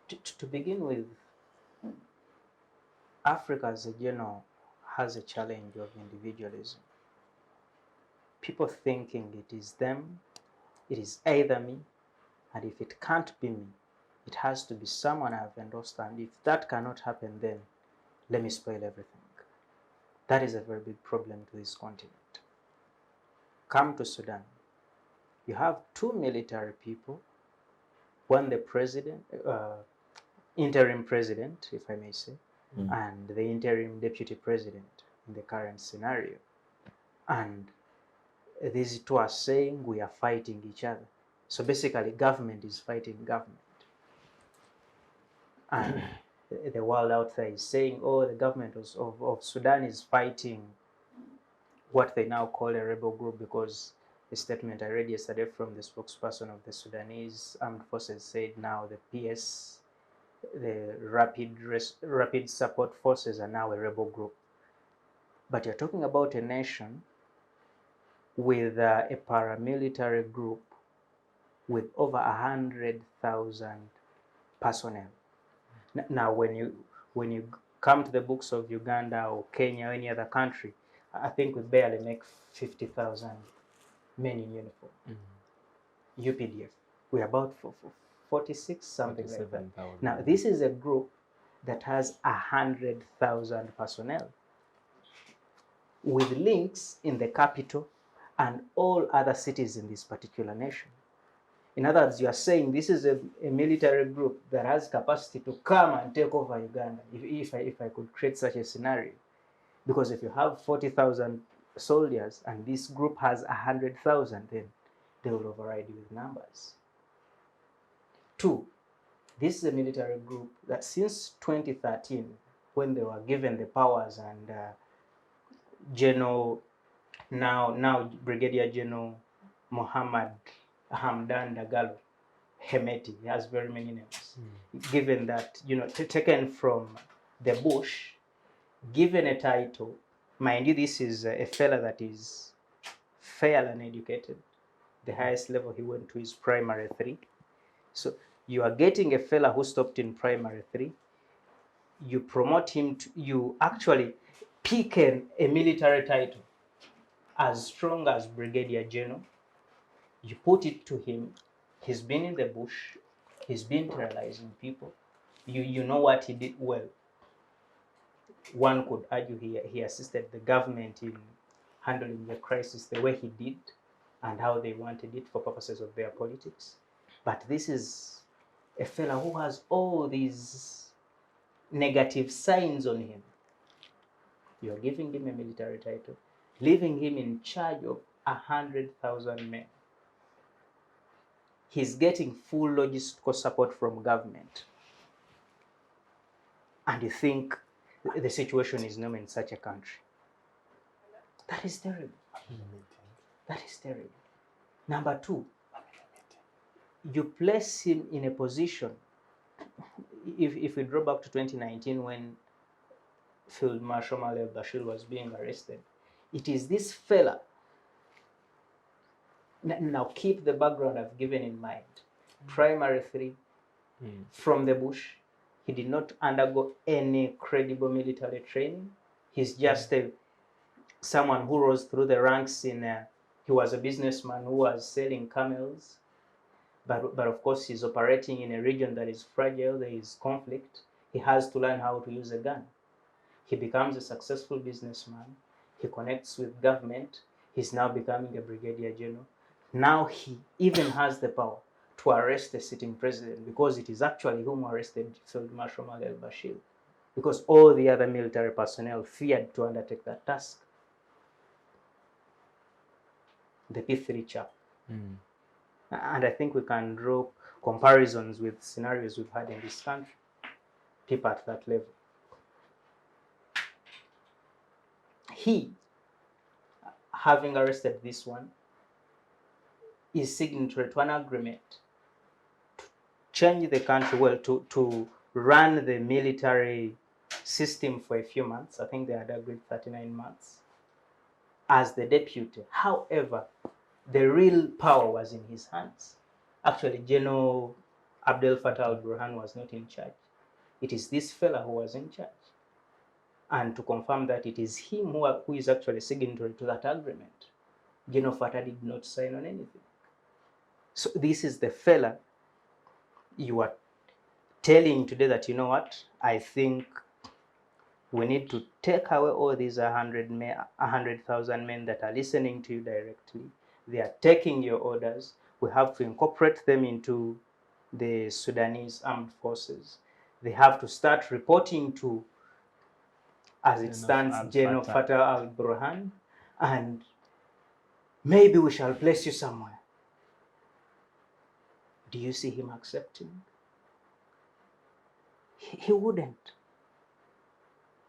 To begin with, Africa as a general has a challenge of individualism. People thinking it is them, it is either me, and if it can't be me, it has to be someone I've endorsed, and if that cannot happen, then let me spoil everything. That is a very big problem to this continent. Come to Sudan. You have 2 military people, one the president, interim president, if I may say, and the interim deputy president in the current scenario. And these 2 are saying we are fighting each other. So basically, government is fighting government. And the world out there is saying, oh, the government of Sudan is fighting what they now call a rebel group, because the statement I read yesterday from the spokesperson of the Sudanese Armed Forces said now the PS, the Rapid Support Forces, are now a rebel group. But you're talking about a nation with a paramilitary group with over 100,000 personnel. Now, when you come to the books of Uganda or Kenya or any other country, I think we barely make 50,000 men in uniform. UPDF, we're about 46, something like that. Now, this is a group that has 100,000 personnel with links in the capital and all other cities in this particular nation. In other words, you are saying this is a military group that has capacity to come and take over Uganda, if I could create such a scenario. Because if you have 40,000 soldiers and this group has 100,000, then they will override you with numbers. 2, this is a military group that since 2013, when they were given the powers and now Brigadier General Mohammed Hamdan Dagalo Hemeti, he has very many names, given that, taken from the bush, given a title. Mind you, this is a fella that is fair and educated. The highest level he went to is primary 3. So you are getting a fella who stopped in primary 3. You promote him you actually pick a military title as strong as Brigadier General. You put it to him. He's been in the bush. He's been terrorizing people. You know what he did well. One could argue he assisted the government in handling the crisis the way he did and how they wanted it for purposes of their politics. But this is a fella who has all these negative signs on him. You're giving him a military title, leaving him in charge of 100,000 men. He's getting full logistical support from government. And you think the situation is normal in such a country. That is terrible. That is terrible. Number 2, you place him in a position, if we draw back to 2019 when Field Marshal al-Bashir was being arrested, it is this fella. Now keep the background I've given in mind. Primary 3, from the bush. He did not undergo any credible military training. He's just someone who rose through the ranks he was a businessman who was selling camels. But of course, he's operating in a region that is fragile, there is conflict. He has to learn how to use a gun. He becomes a successful businessman. He connects with government. He's now becoming a brigadier general. Now he even has the power to arrest the sitting president, because it is actually whom arrested Field Marshal al-Bashir, because all the other military personnel feared to undertake that task. The P3 chap. And I think we can draw comparisons with scenarios we've had in this country. People at that level. He, having arrested this one, is signatory to an agreement to change the country, to run the military system for a few months. I think they had agreed 39 months as the deputy. However, the real power was in his hands. Actually, General Abdel Fattah al-Burhan was not in charge. It is this fella who was in charge. And to confirm that, it is him who is actually signatory to that agreement. General Fattah did not sign on anything. So this is the fella you are telling today that, you know what, I think we need to take away all these 100,000 men that are listening to you directly. They are taking your orders. We have to incorporate them into the Sudanese armed forces. They have to start reporting to, as it stands, General Fattah al-Burhan, and maybe we shall place you somewhere. Do you see him accepting? He wouldn't.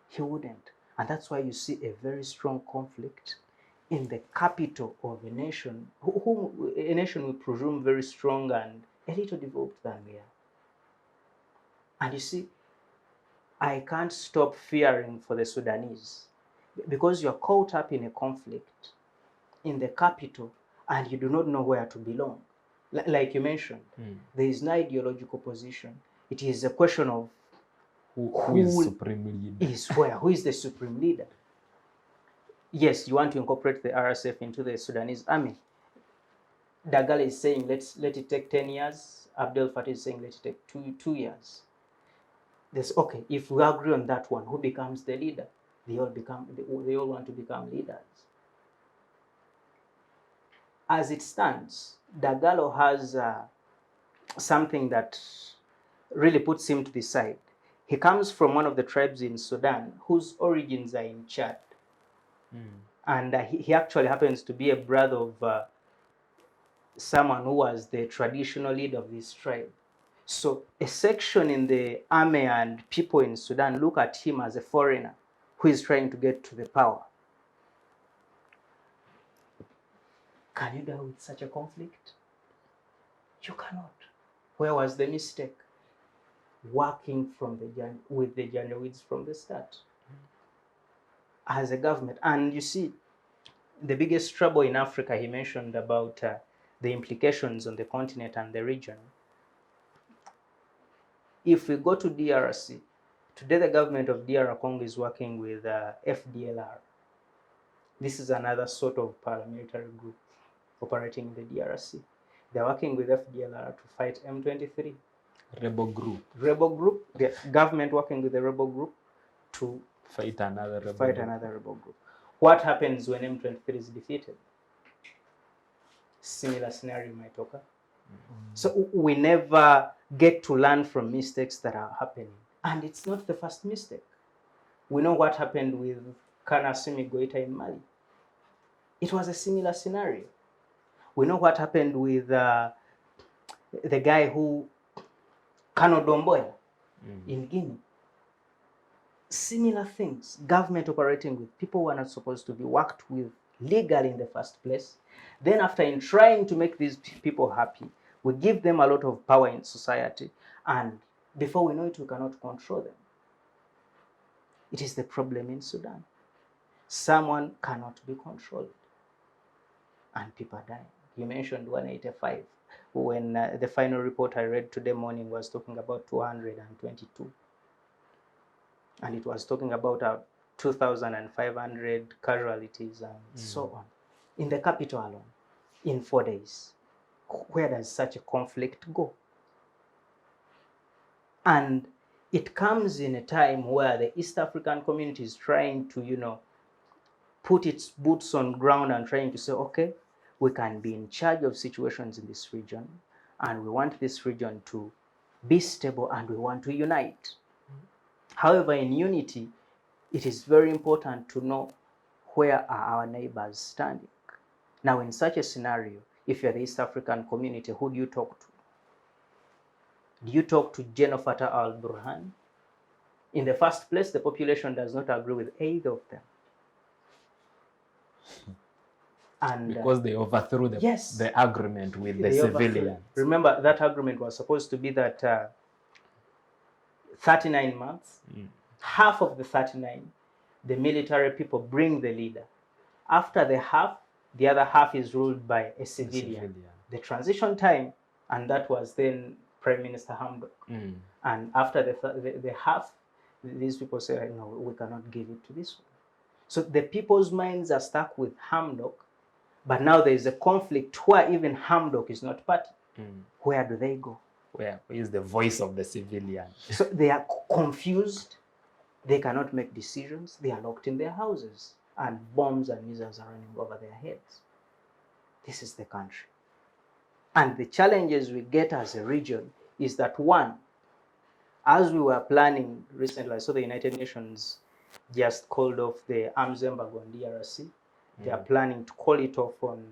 He wouldn't. And that's why you see a very strong conflict in the capital of a nation, a nation we presume very strong and a little developed than we are. And you see, I can't stop fearing for the Sudanese because you're caught up in a conflict in the capital and you do not know where to belong. Like you mentioned, there is no ideological position. It is a question of Who is supreme leader? Who is the supreme leader? Yes, you want to incorporate the RSF into the Sudanese army. Dagala is saying let it take 10 years. Abdel Fattah is saying let it take two years. Okay, if we agree on that one, who becomes the leader? They all want to become leaders. As it stands, Dagalo has something that really puts him to the side. He comes from one of the tribes in Sudan whose origins are in Chad. And he actually happens to be a brother of someone who was the traditional leader of this tribe. So a section in the army and people in Sudan look at him as a foreigner who is trying to get to the power. Can you deal with such a conflict? You cannot. Where was the mistake? Working with the Janjaweeds from the start as a government. And you see, the biggest trouble in Africa, he mentioned about the implications on the continent and the region. If we go to DRC, today the government of DR Congo is working with FDLR. This is another sort of paramilitary group operating in the DRC. They're working with FDLR to fight M23. Rebel group. The government working with the rebel group to Fight another rebel group. What happens when M23 is defeated? Similar scenario might occur. So we never get to learn from mistakes that are happening. And it's not the first mistake. We know what happened with Kana Assimi Goita in Mali. It was a similar scenario. We know what happened with the guy who, Kano Domboya, in Guinea. Similar things. Government operating with people who are not supposed to be worked with legally in the first place. Then after in trying to make these people happy, we give them a lot of power in society, and before we know it, we cannot control them. It is the problem in Sudan. Someone cannot be controlled, and people are dying. You mentioned 185. When the final report I read today morning was talking about 222. And it was talking about 2,500 casualties and so on. In the capital alone, in 4 days. Where does such a conflict go? And it comes in a time where the East African community is trying to, put its boots on ground and trying to say, okay, we can be in charge of situations in this region, and we want this region to be stable, and we want to unite. However, in unity, it is very important to know where are our neighbors standing. Now, in such a scenario, if you're the East African community, who do you talk to? Do you talk to General Fattah al-Burhan? In the first place, the population does not agree with either of them. And because they overthrew the agreement with the civilians. Remember, that agreement was supposed to be that 39 months. Half of the 39, the military people bring the leader. After the other half is ruled by a civilian. The transition time, and that was then Prime Minister Hamdok. And after the half, these people say, no, we cannot give it to this one. So the people's minds are stuck with Hamdok, but now there is a conflict where even Hamdok is not party. Where do they go? Where is the voice of the civilian? So they are confused. They cannot make decisions. They are locked in their houses, and bombs and missiles are running over their heads. This is the country. And the challenges we get as a region is that, one, as we were planning recently, I saw the United Nations just called off the arms embargo on DRC. They are planning to call it off on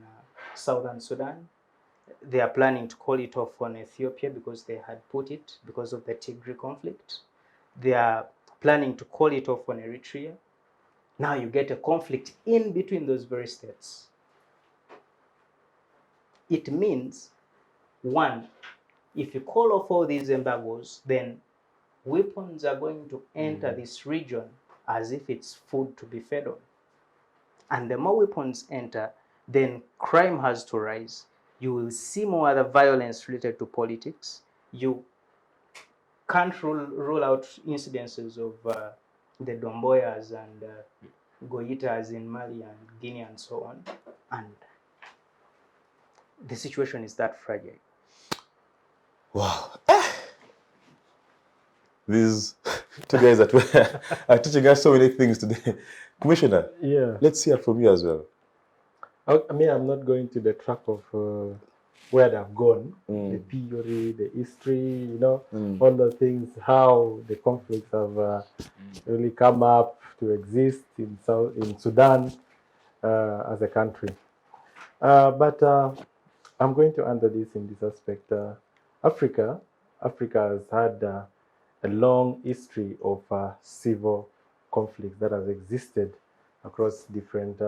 Southern Sudan. They are planning to call it off on Ethiopia because they had put it because of the Tigray conflict. They are planning to call it off on Eritrea. Now you get a conflict in between those very states. It means, one, if you call off all these embargoes, then weapons are going to enter this region as if it's food to be fed on. And the more weapons enter, then crime has to rise. You will see more other violence related to politics. You can't rule out incidences of the Domboyas and Goitas in Mali and Guinea and so on. And the situation is that fragile. Wow. These two guys that are teaching us so many things today. Commissioner, Yeah. let's hear from you as well. I mean, I'm not going to the track of where they've gone, the theory, the history, all the things, how the conflicts have really come up to exist in Sudan as a country. But I'm going to answer this in this aspect. Africa has had a long history of civil conflict that has existed across different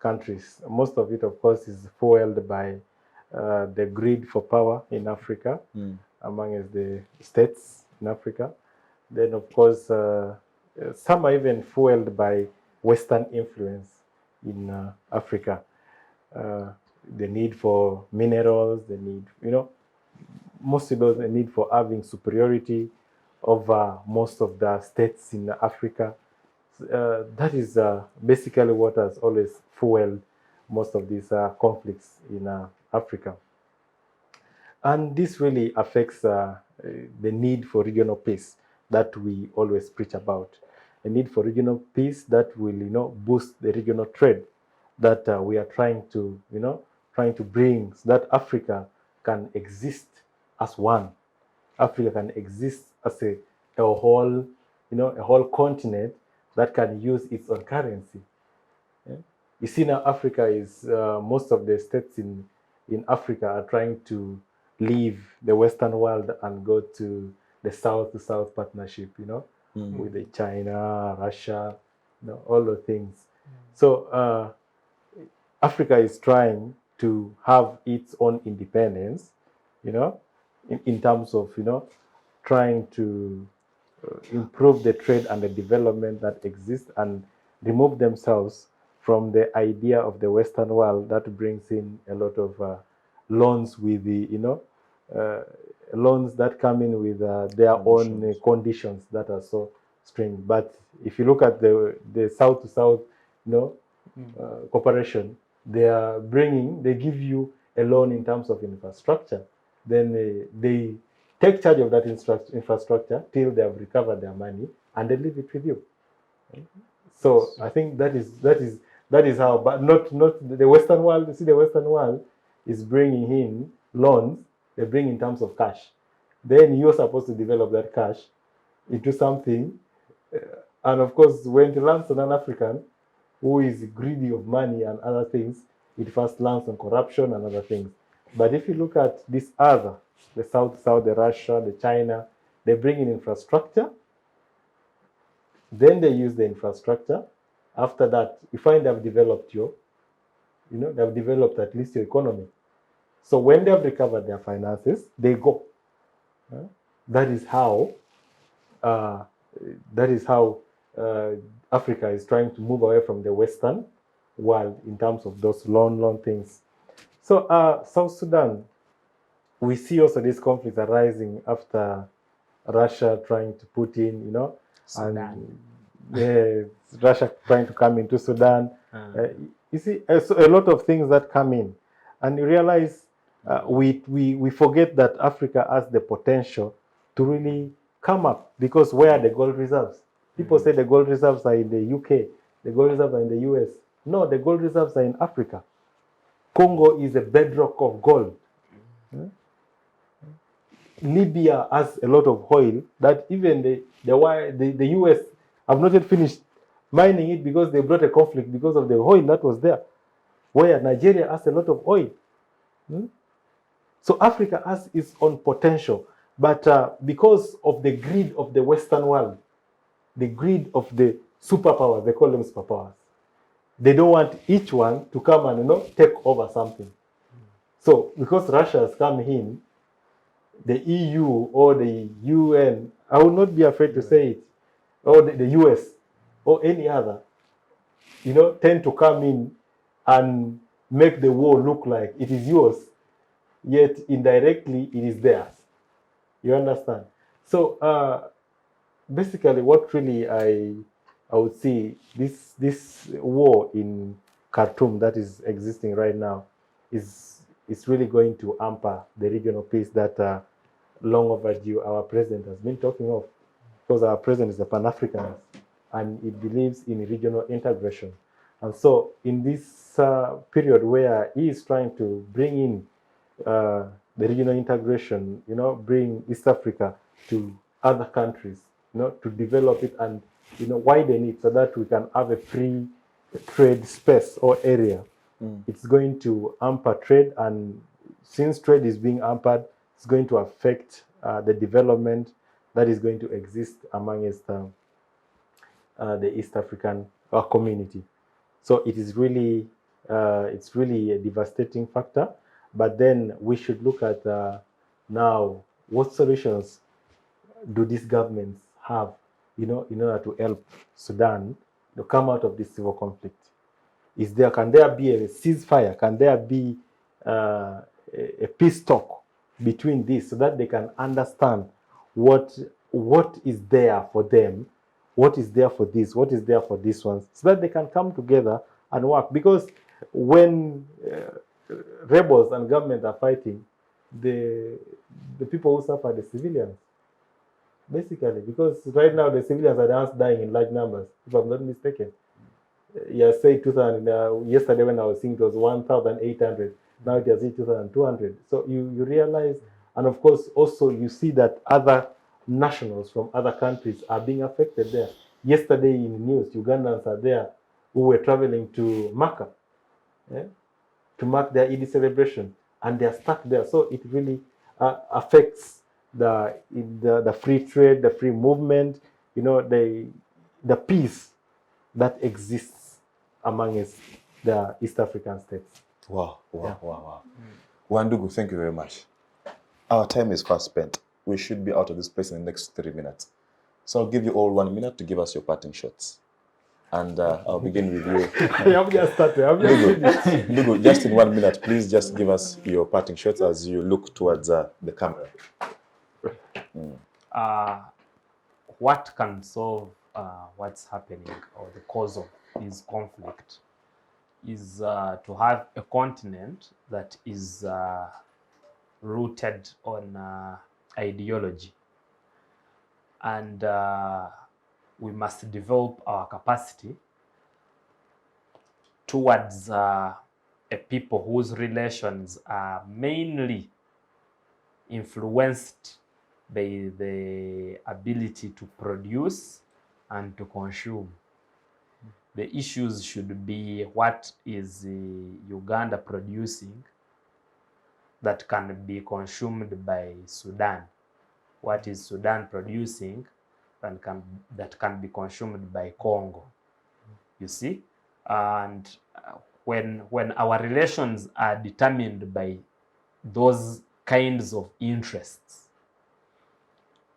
countries. Most of it, of course, is fueled by the greed for power in Africa, among the states in Africa. Then, of course, some are even fueled by Western influence in Africa. The need for minerals, the need, most of those, the need for having superiority over most of the states in Africa. That is basically what has always fueled most of these conflicts in Africa. And this really affects the need for regional peace that we always preach about. A need for regional peace that will, boost the regional trade that we are trying to bring, so that Africa can exist as one. Africa can exist as a whole, a whole continent that can use its own currency. Yeah? You see now, Africa is most of the states in Africa are trying to leave the Western world and go to the South-to-South partnership, with the China, Russia, all the things. So Africa is trying to have its own independence, in terms of, trying to improve the trade and the development that exists and remove themselves from the idea of the Western world that brings in a lot of loans with the, loans that come in with their own conditions that are so strange. But if you look at the South-to-South, cooperation, they give you a loan in terms of infrastructure. Then they take charge of that infrastructure till they have recovered their money, and they leave it with you. So I think that is how, but not the Western world. You see, the Western world is bringing in loans. They bring in terms of cash. Then you're supposed to develop that cash into something, and of course, when it lands on an African who is greedy of money and other things, it first lands on corruption and other things. But if you look at this other, the South-South, the Russia, the China, they bring in infrastructure. Then they use the infrastructure. After that, you find they've developed they've developed at least your economy. So when they have recovered their finances, they go. That is how Africa is trying to move away from the Western world in terms of those loan things. So South Sudan, we see also this conflict arising after Russia trying to put in, Sudan. and Russia trying to come into Sudan. You see, so a lot of things that come in, and you realize we forget that Africa has the potential to really come up, because where are the gold reserves? People say the gold reserves are in the UK, the gold reserves are in the US. No, the gold reserves are in Africa. Congo is a bedrock of gold. Libya has a lot of oil that even the US have not yet finished mining it, because they brought a conflict because of the oil that was there, where Nigeria has a lot of oil. So Africa has its own potential, But because of the greed of the Western world, the greed of the superpowers, they call them superpowers, they don't want each one to come and take over something. So because Russia has come in, the EU or the UN, I will not be afraid to say it, or the US or any other, tend to come in and make the war look like it is yours, yet indirectly it is theirs. You understand? So basically, what really I would see this war in Khartoum that is existing right now is really going to hamper the regional peace that long overdue our president has been talking of, because our president is a Pan-Africanist and he believes in regional integration. And so in this period where he is trying to bring in the regional integration, bring East Africa to other countries, to develop it and, widen it so that we can have a free trade space or area. It's going to hamper trade, and since trade is being hampered, it's going to affect the development that is going to exist amongst the East African community. So it is really, it's really a devastating factor. But then we should look at now what solutions do these governments have, in order to help Sudan to come out of this civil conflict. Can there be a ceasefire? Can there be a peace talk between this so that they can understand what is there for them, what is there for this, what is there for this one, so that they can come together and work? Because when rebels and government are fighting, the people who suffer are the civilians, basically, because right now the civilians are dying in large numbers, if I'm not mistaken. Yeah, say 2000. Yesterday when I was seeing it was 1,800. Now it has hit 2,200. So you realize, and of course also you see that other nationals from other countries are being affected there. Yesterday in the news, Ugandans are there who were traveling to Mecca, to mark their Eid celebration, and they are stuck there. So it really affects the free trade, the free movement, the peace that exists amongst the East African states. Wow. Wandugu, thank you very much. Our time is fast spent. We should be out of this place in the next 3 minutes. So I'll give you all 1 minute to give us your parting shots. And I'll begin with you. I've just started. Ndugu, just in 1 minute, please just give us your parting shots as you look towards the camera. What can solve what's happening, or the cause of this conflict, is to have a continent that is rooted on ideology. And we must develop our capacity towards a people whose relations are mainly influenced by the ability to produce and to consume. The issues should be, what is Uganda producing that can be consumed by Sudan? What is Sudan producing that can be consumed by Congo? You see? And when our relations are determined by those kinds of interests,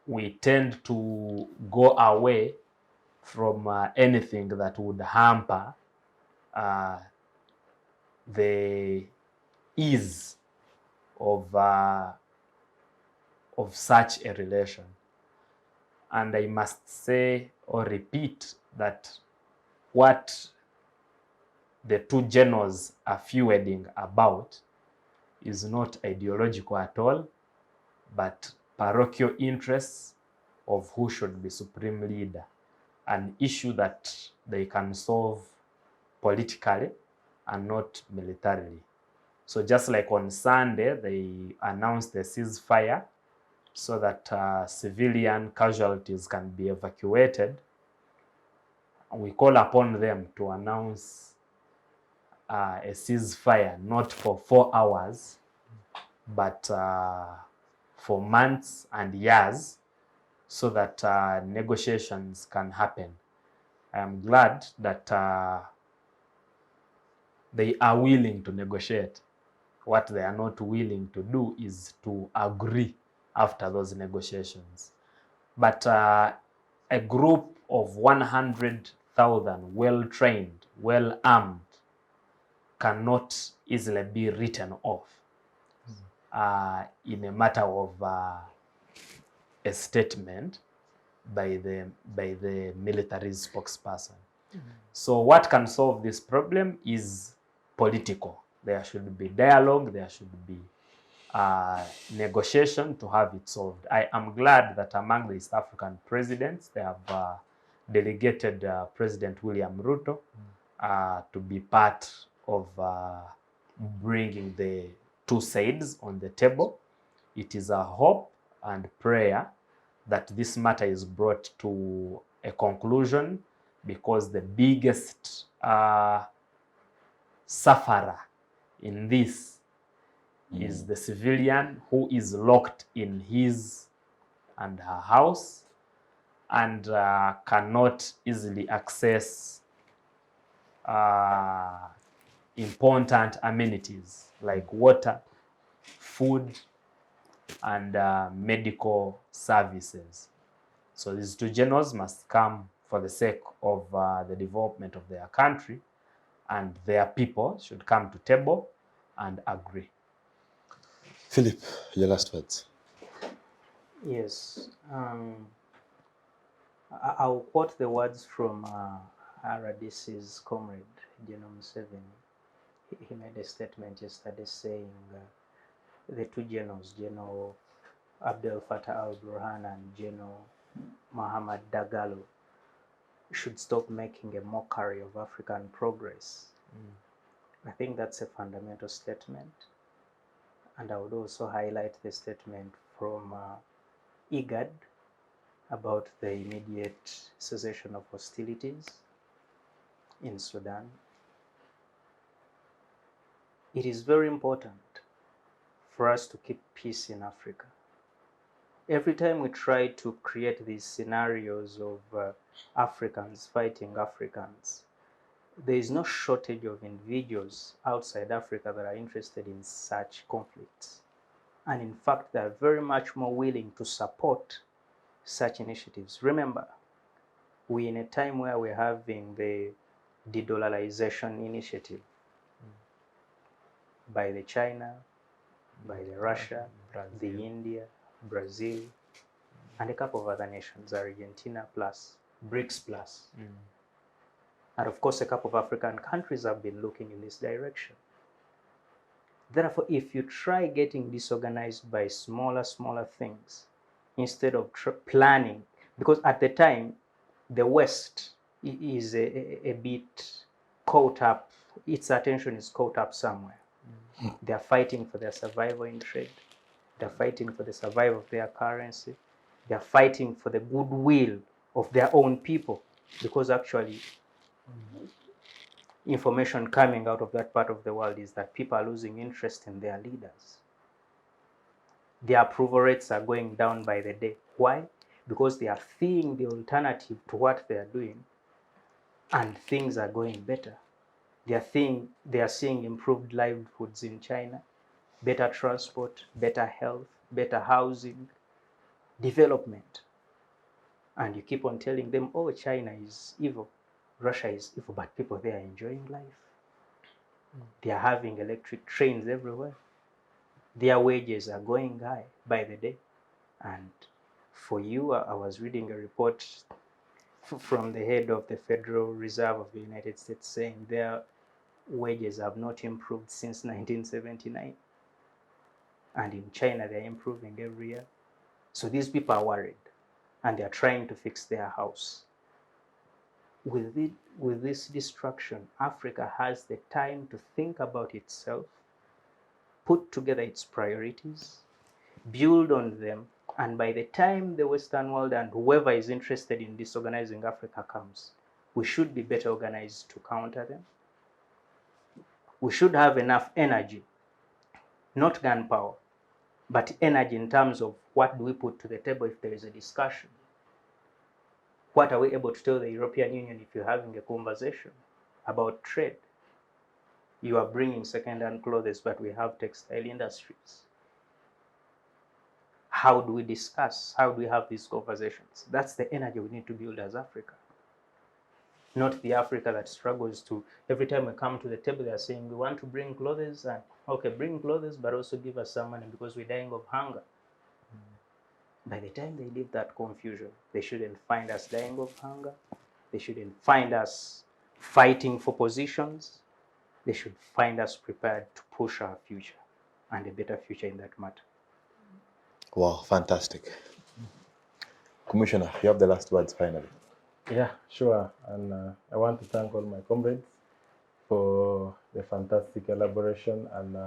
we tend to go away from anything that would hamper the ease of such a relation. And I must say or repeat that what the two generals are feuding about is not ideological at all, but parochial interests of who should be supreme leader, an issue that they can solve politically and not militarily. So just like on Sunday, they announced a ceasefire so that civilian casualties can be evacuated. We call upon them to announce a ceasefire, not for 4 hours, but for months and years so that negotiations can happen. I am glad that they are willing to negotiate. What they are not willing to do is to agree after those negotiations. But a group of 100,000 well-trained, well-armed cannot easily be written off in a matter of a statement by the military spokesperson. So what can solve this problem is political. There should be dialogue, there should be negotiation to have it solved. I am glad that among the East African presidents, they have delegated President William Ruto to be part of bringing the two sides on the table. It is a hope and prayer that this matter is brought to a conclusion, because the biggest sufferer in this is the civilian who is locked in his and her house and cannot easily access important amenities like water, food, and medical services. So these two generals must come for the sake of the development of their country, and their people should come to table and agree. Philip, your last words. Yes. I'll quote the words from RDC's comrade, General Museveni. He made a statement yesterday saying the two generals, General Abdel Fattah al-Burhan and General Muhammad Dagalo, should stop making a mockery of African progress. I think that's a fundamental statement. And I would also highlight the statement from IGAD about the immediate cessation of hostilities in Sudan. It is very important for us to keep peace in Africa. Every time we try to create these scenarios of Africans fighting Africans, there is no shortage of individuals outside Africa that are interested in such conflicts. And in fact, they are very much more willing to support such initiatives. Remember, we're in a time where we're having the de-dollarization initiative by the China, by the Russia, the India, Brazil, and a couple of other nations, Argentina plus, BRICS plus. And of course, a couple of African countries have been looking in this direction. Therefore, if you try getting disorganized by smaller things, instead of planning, because at the time, the West is a bit caught up, its attention is caught up somewhere. They are fighting for their survival in trade. They are fighting for the survival of their currency. They are fighting for the goodwill of their own people, because actually information coming out of that part of the world is that people are losing interest in their leaders. Their approval rates are going down by the day. Why? Because they are seeing the alternative to what they are doing, and things are going better. They are seeing improved livelihoods in China, better transport, better health, better housing, development. And you keep on telling them, oh, China is evil, Russia is evil, but people there are enjoying life. They are having electric trains everywhere. Their wages are going high by the day. And for you, I was reading a report from the head of the Federal Reserve of the United States saying their wages have not improved since 1979. And in China, they're improving every year. So these people are worried, and they're trying to fix their house. With this destruction, Africa has the time to think about itself, put together its priorities, build on them, and by the time the Western world and whoever is interested in disorganizing Africa comes, we should be better organized to counter them. We should have enough energy, not gunpowder, but energy in terms of what do we put to the table if there is a discussion. What are we able to tell the European Union if you're having a conversation about trade? You are bringing second-hand clothes, but we have textile industries. How do we discuss? How do we have these conversations? That's the energy we need to build as Africa. Not the Africa that struggles to, every time we come to the table, they are saying, we want to bring clothes, and okay, bring clothes, but also give us some money because we're dying of hunger. By the time they leave that confusion, they shouldn't find us dying of hunger. They shouldn't find us fighting for positions. They should find us prepared to push our future and a better future in that matter. Wow, fantastic. Commissioner, you have the last words finally. Yeah, sure. And I want to thank all my comrades for the fantastic elaboration and,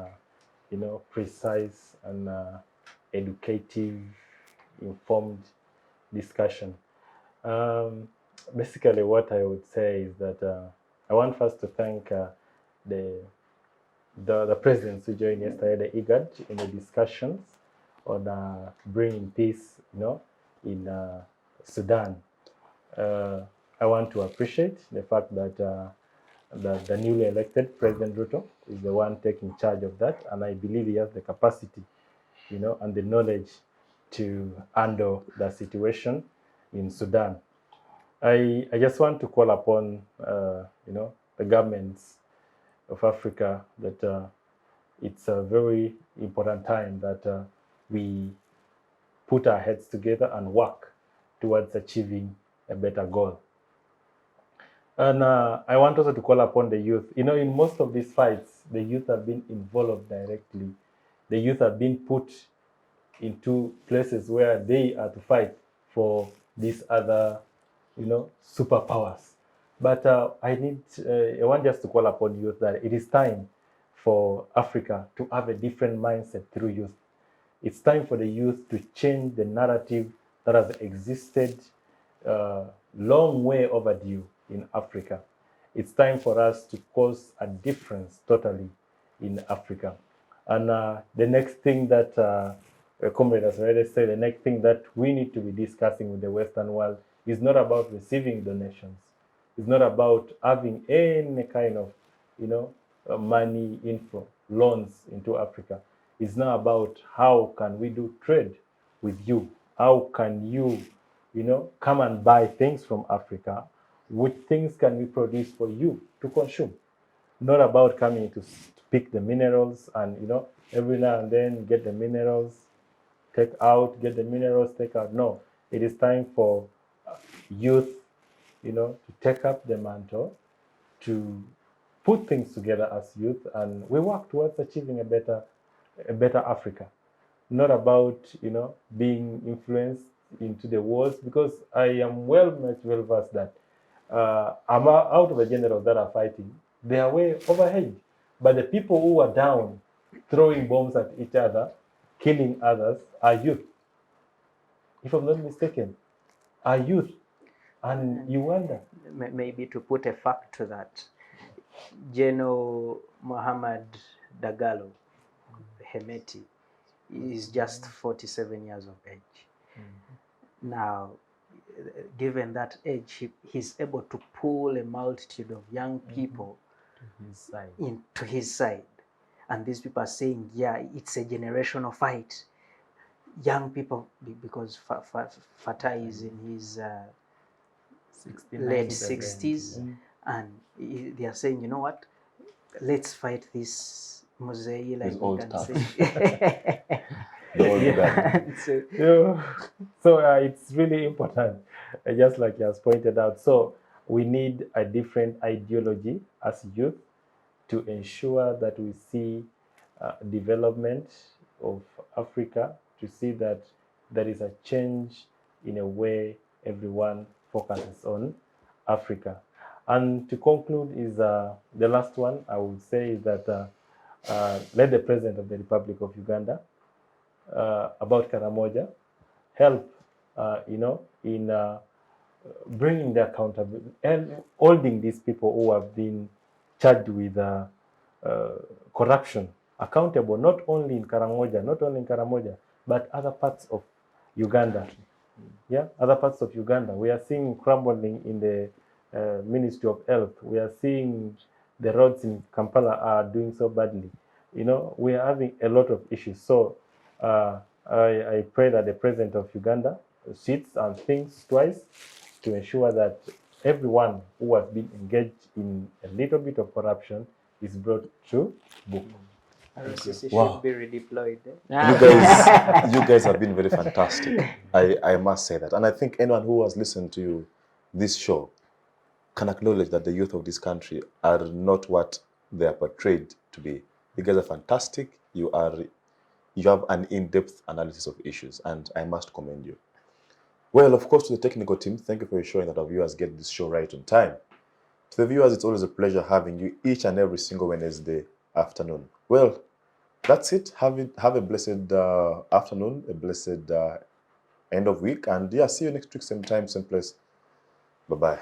precise and educative, informed discussion. Basically, what I would say is that I want first to thank the presidents who joined yesterday, the IGAD, in the discussions on bringing peace, in Sudan. I want to appreciate the fact that the newly elected President Ruto is the one taking charge of that, and I believe he has the capacity, and the knowledge to handle the situation in Sudan. I just want to call upon, the governments of Africa that it's a very important time that we put our heads together and work towards achieving a better goal. And I want also to call upon the youth. In most of these fights, the youth have been involved directly. The youth have been put into places where they are to fight for these other, superpowers. But I want just to call upon youth that it is time for Africa to have a different mindset through youth. It's time for the youth to change the narrative that has existed long way overdue in Africa. It's time for us to cause a difference totally in Africa. And the next thing that comrade has already said, the next thing that we need to be discussing with the Western world is not about receiving donations. It's not about having any kind of, money inflow, loans into Africa. It's not about how can we do trade with you. How can you, come and buy things from Africa? Which things can we produce for you to consume? Not about coming to pick the minerals and, every now and then get the minerals, take out, get the minerals, take out. No, it is time for youth, to take up the mantle, to put things together as youth, and we work towards achieving a better Africa. Not about, being influenced into the wars, because I am well versed that I'm out of the generals that are fighting. They are way overhead. But the people who are down, throwing bombs at each other, killing others, are youth. If I'm not mistaken, are youth. And you wonder. Maybe to put a fact to that, General Muhammad Dagalo, Hemeti, is just 47 years of age. Now, given that age, he's able to pull a multitude of young people into his side. And these people are saying, yeah, it's a generational fight. Young people, because Fatai is in his late 60s, and they are saying, you know what, let's fight this Museveni, like we can say. So it's really important, just like he has pointed out. So we need a different ideology as youth to ensure that we see development of Africa, to see that there is a change in a way everyone focuses on Africa. And to conclude is the last one I would say is that let the President of the Republic of Uganda about Karamoja help, in bringing the accountability and holding these people who have been charged with corruption accountable, not only in Karamoja, but other parts of Uganda. Yeah, other parts of Uganda. We are seeing crumbling in the Ministry of Health. We are seeing the roads in Kampala are doing so badly. You know, we are having a lot of issues. So I pray that the president of Uganda sits and thinks twice to ensure that everyone who has been engaged in a little bit of corruption is brought to book. RCC Wow. should be redeployed. You guys have been very fantastic. I must say that. And I think anyone who has listened to this show can acknowledge that the youth of this country are not what they are portrayed to be. You guys are fantastic. You have an in-depth analysis of issues, and I must commend you. Well, of course, to the technical team, thank you for ensuring that our viewers get this show right on time. To the viewers, it's always a pleasure having you each and every single Wednesday afternoon. Well, that's it. Have a blessed afternoon, a blessed end of week, and yeah, see you next week, same time, same place. Bye-bye.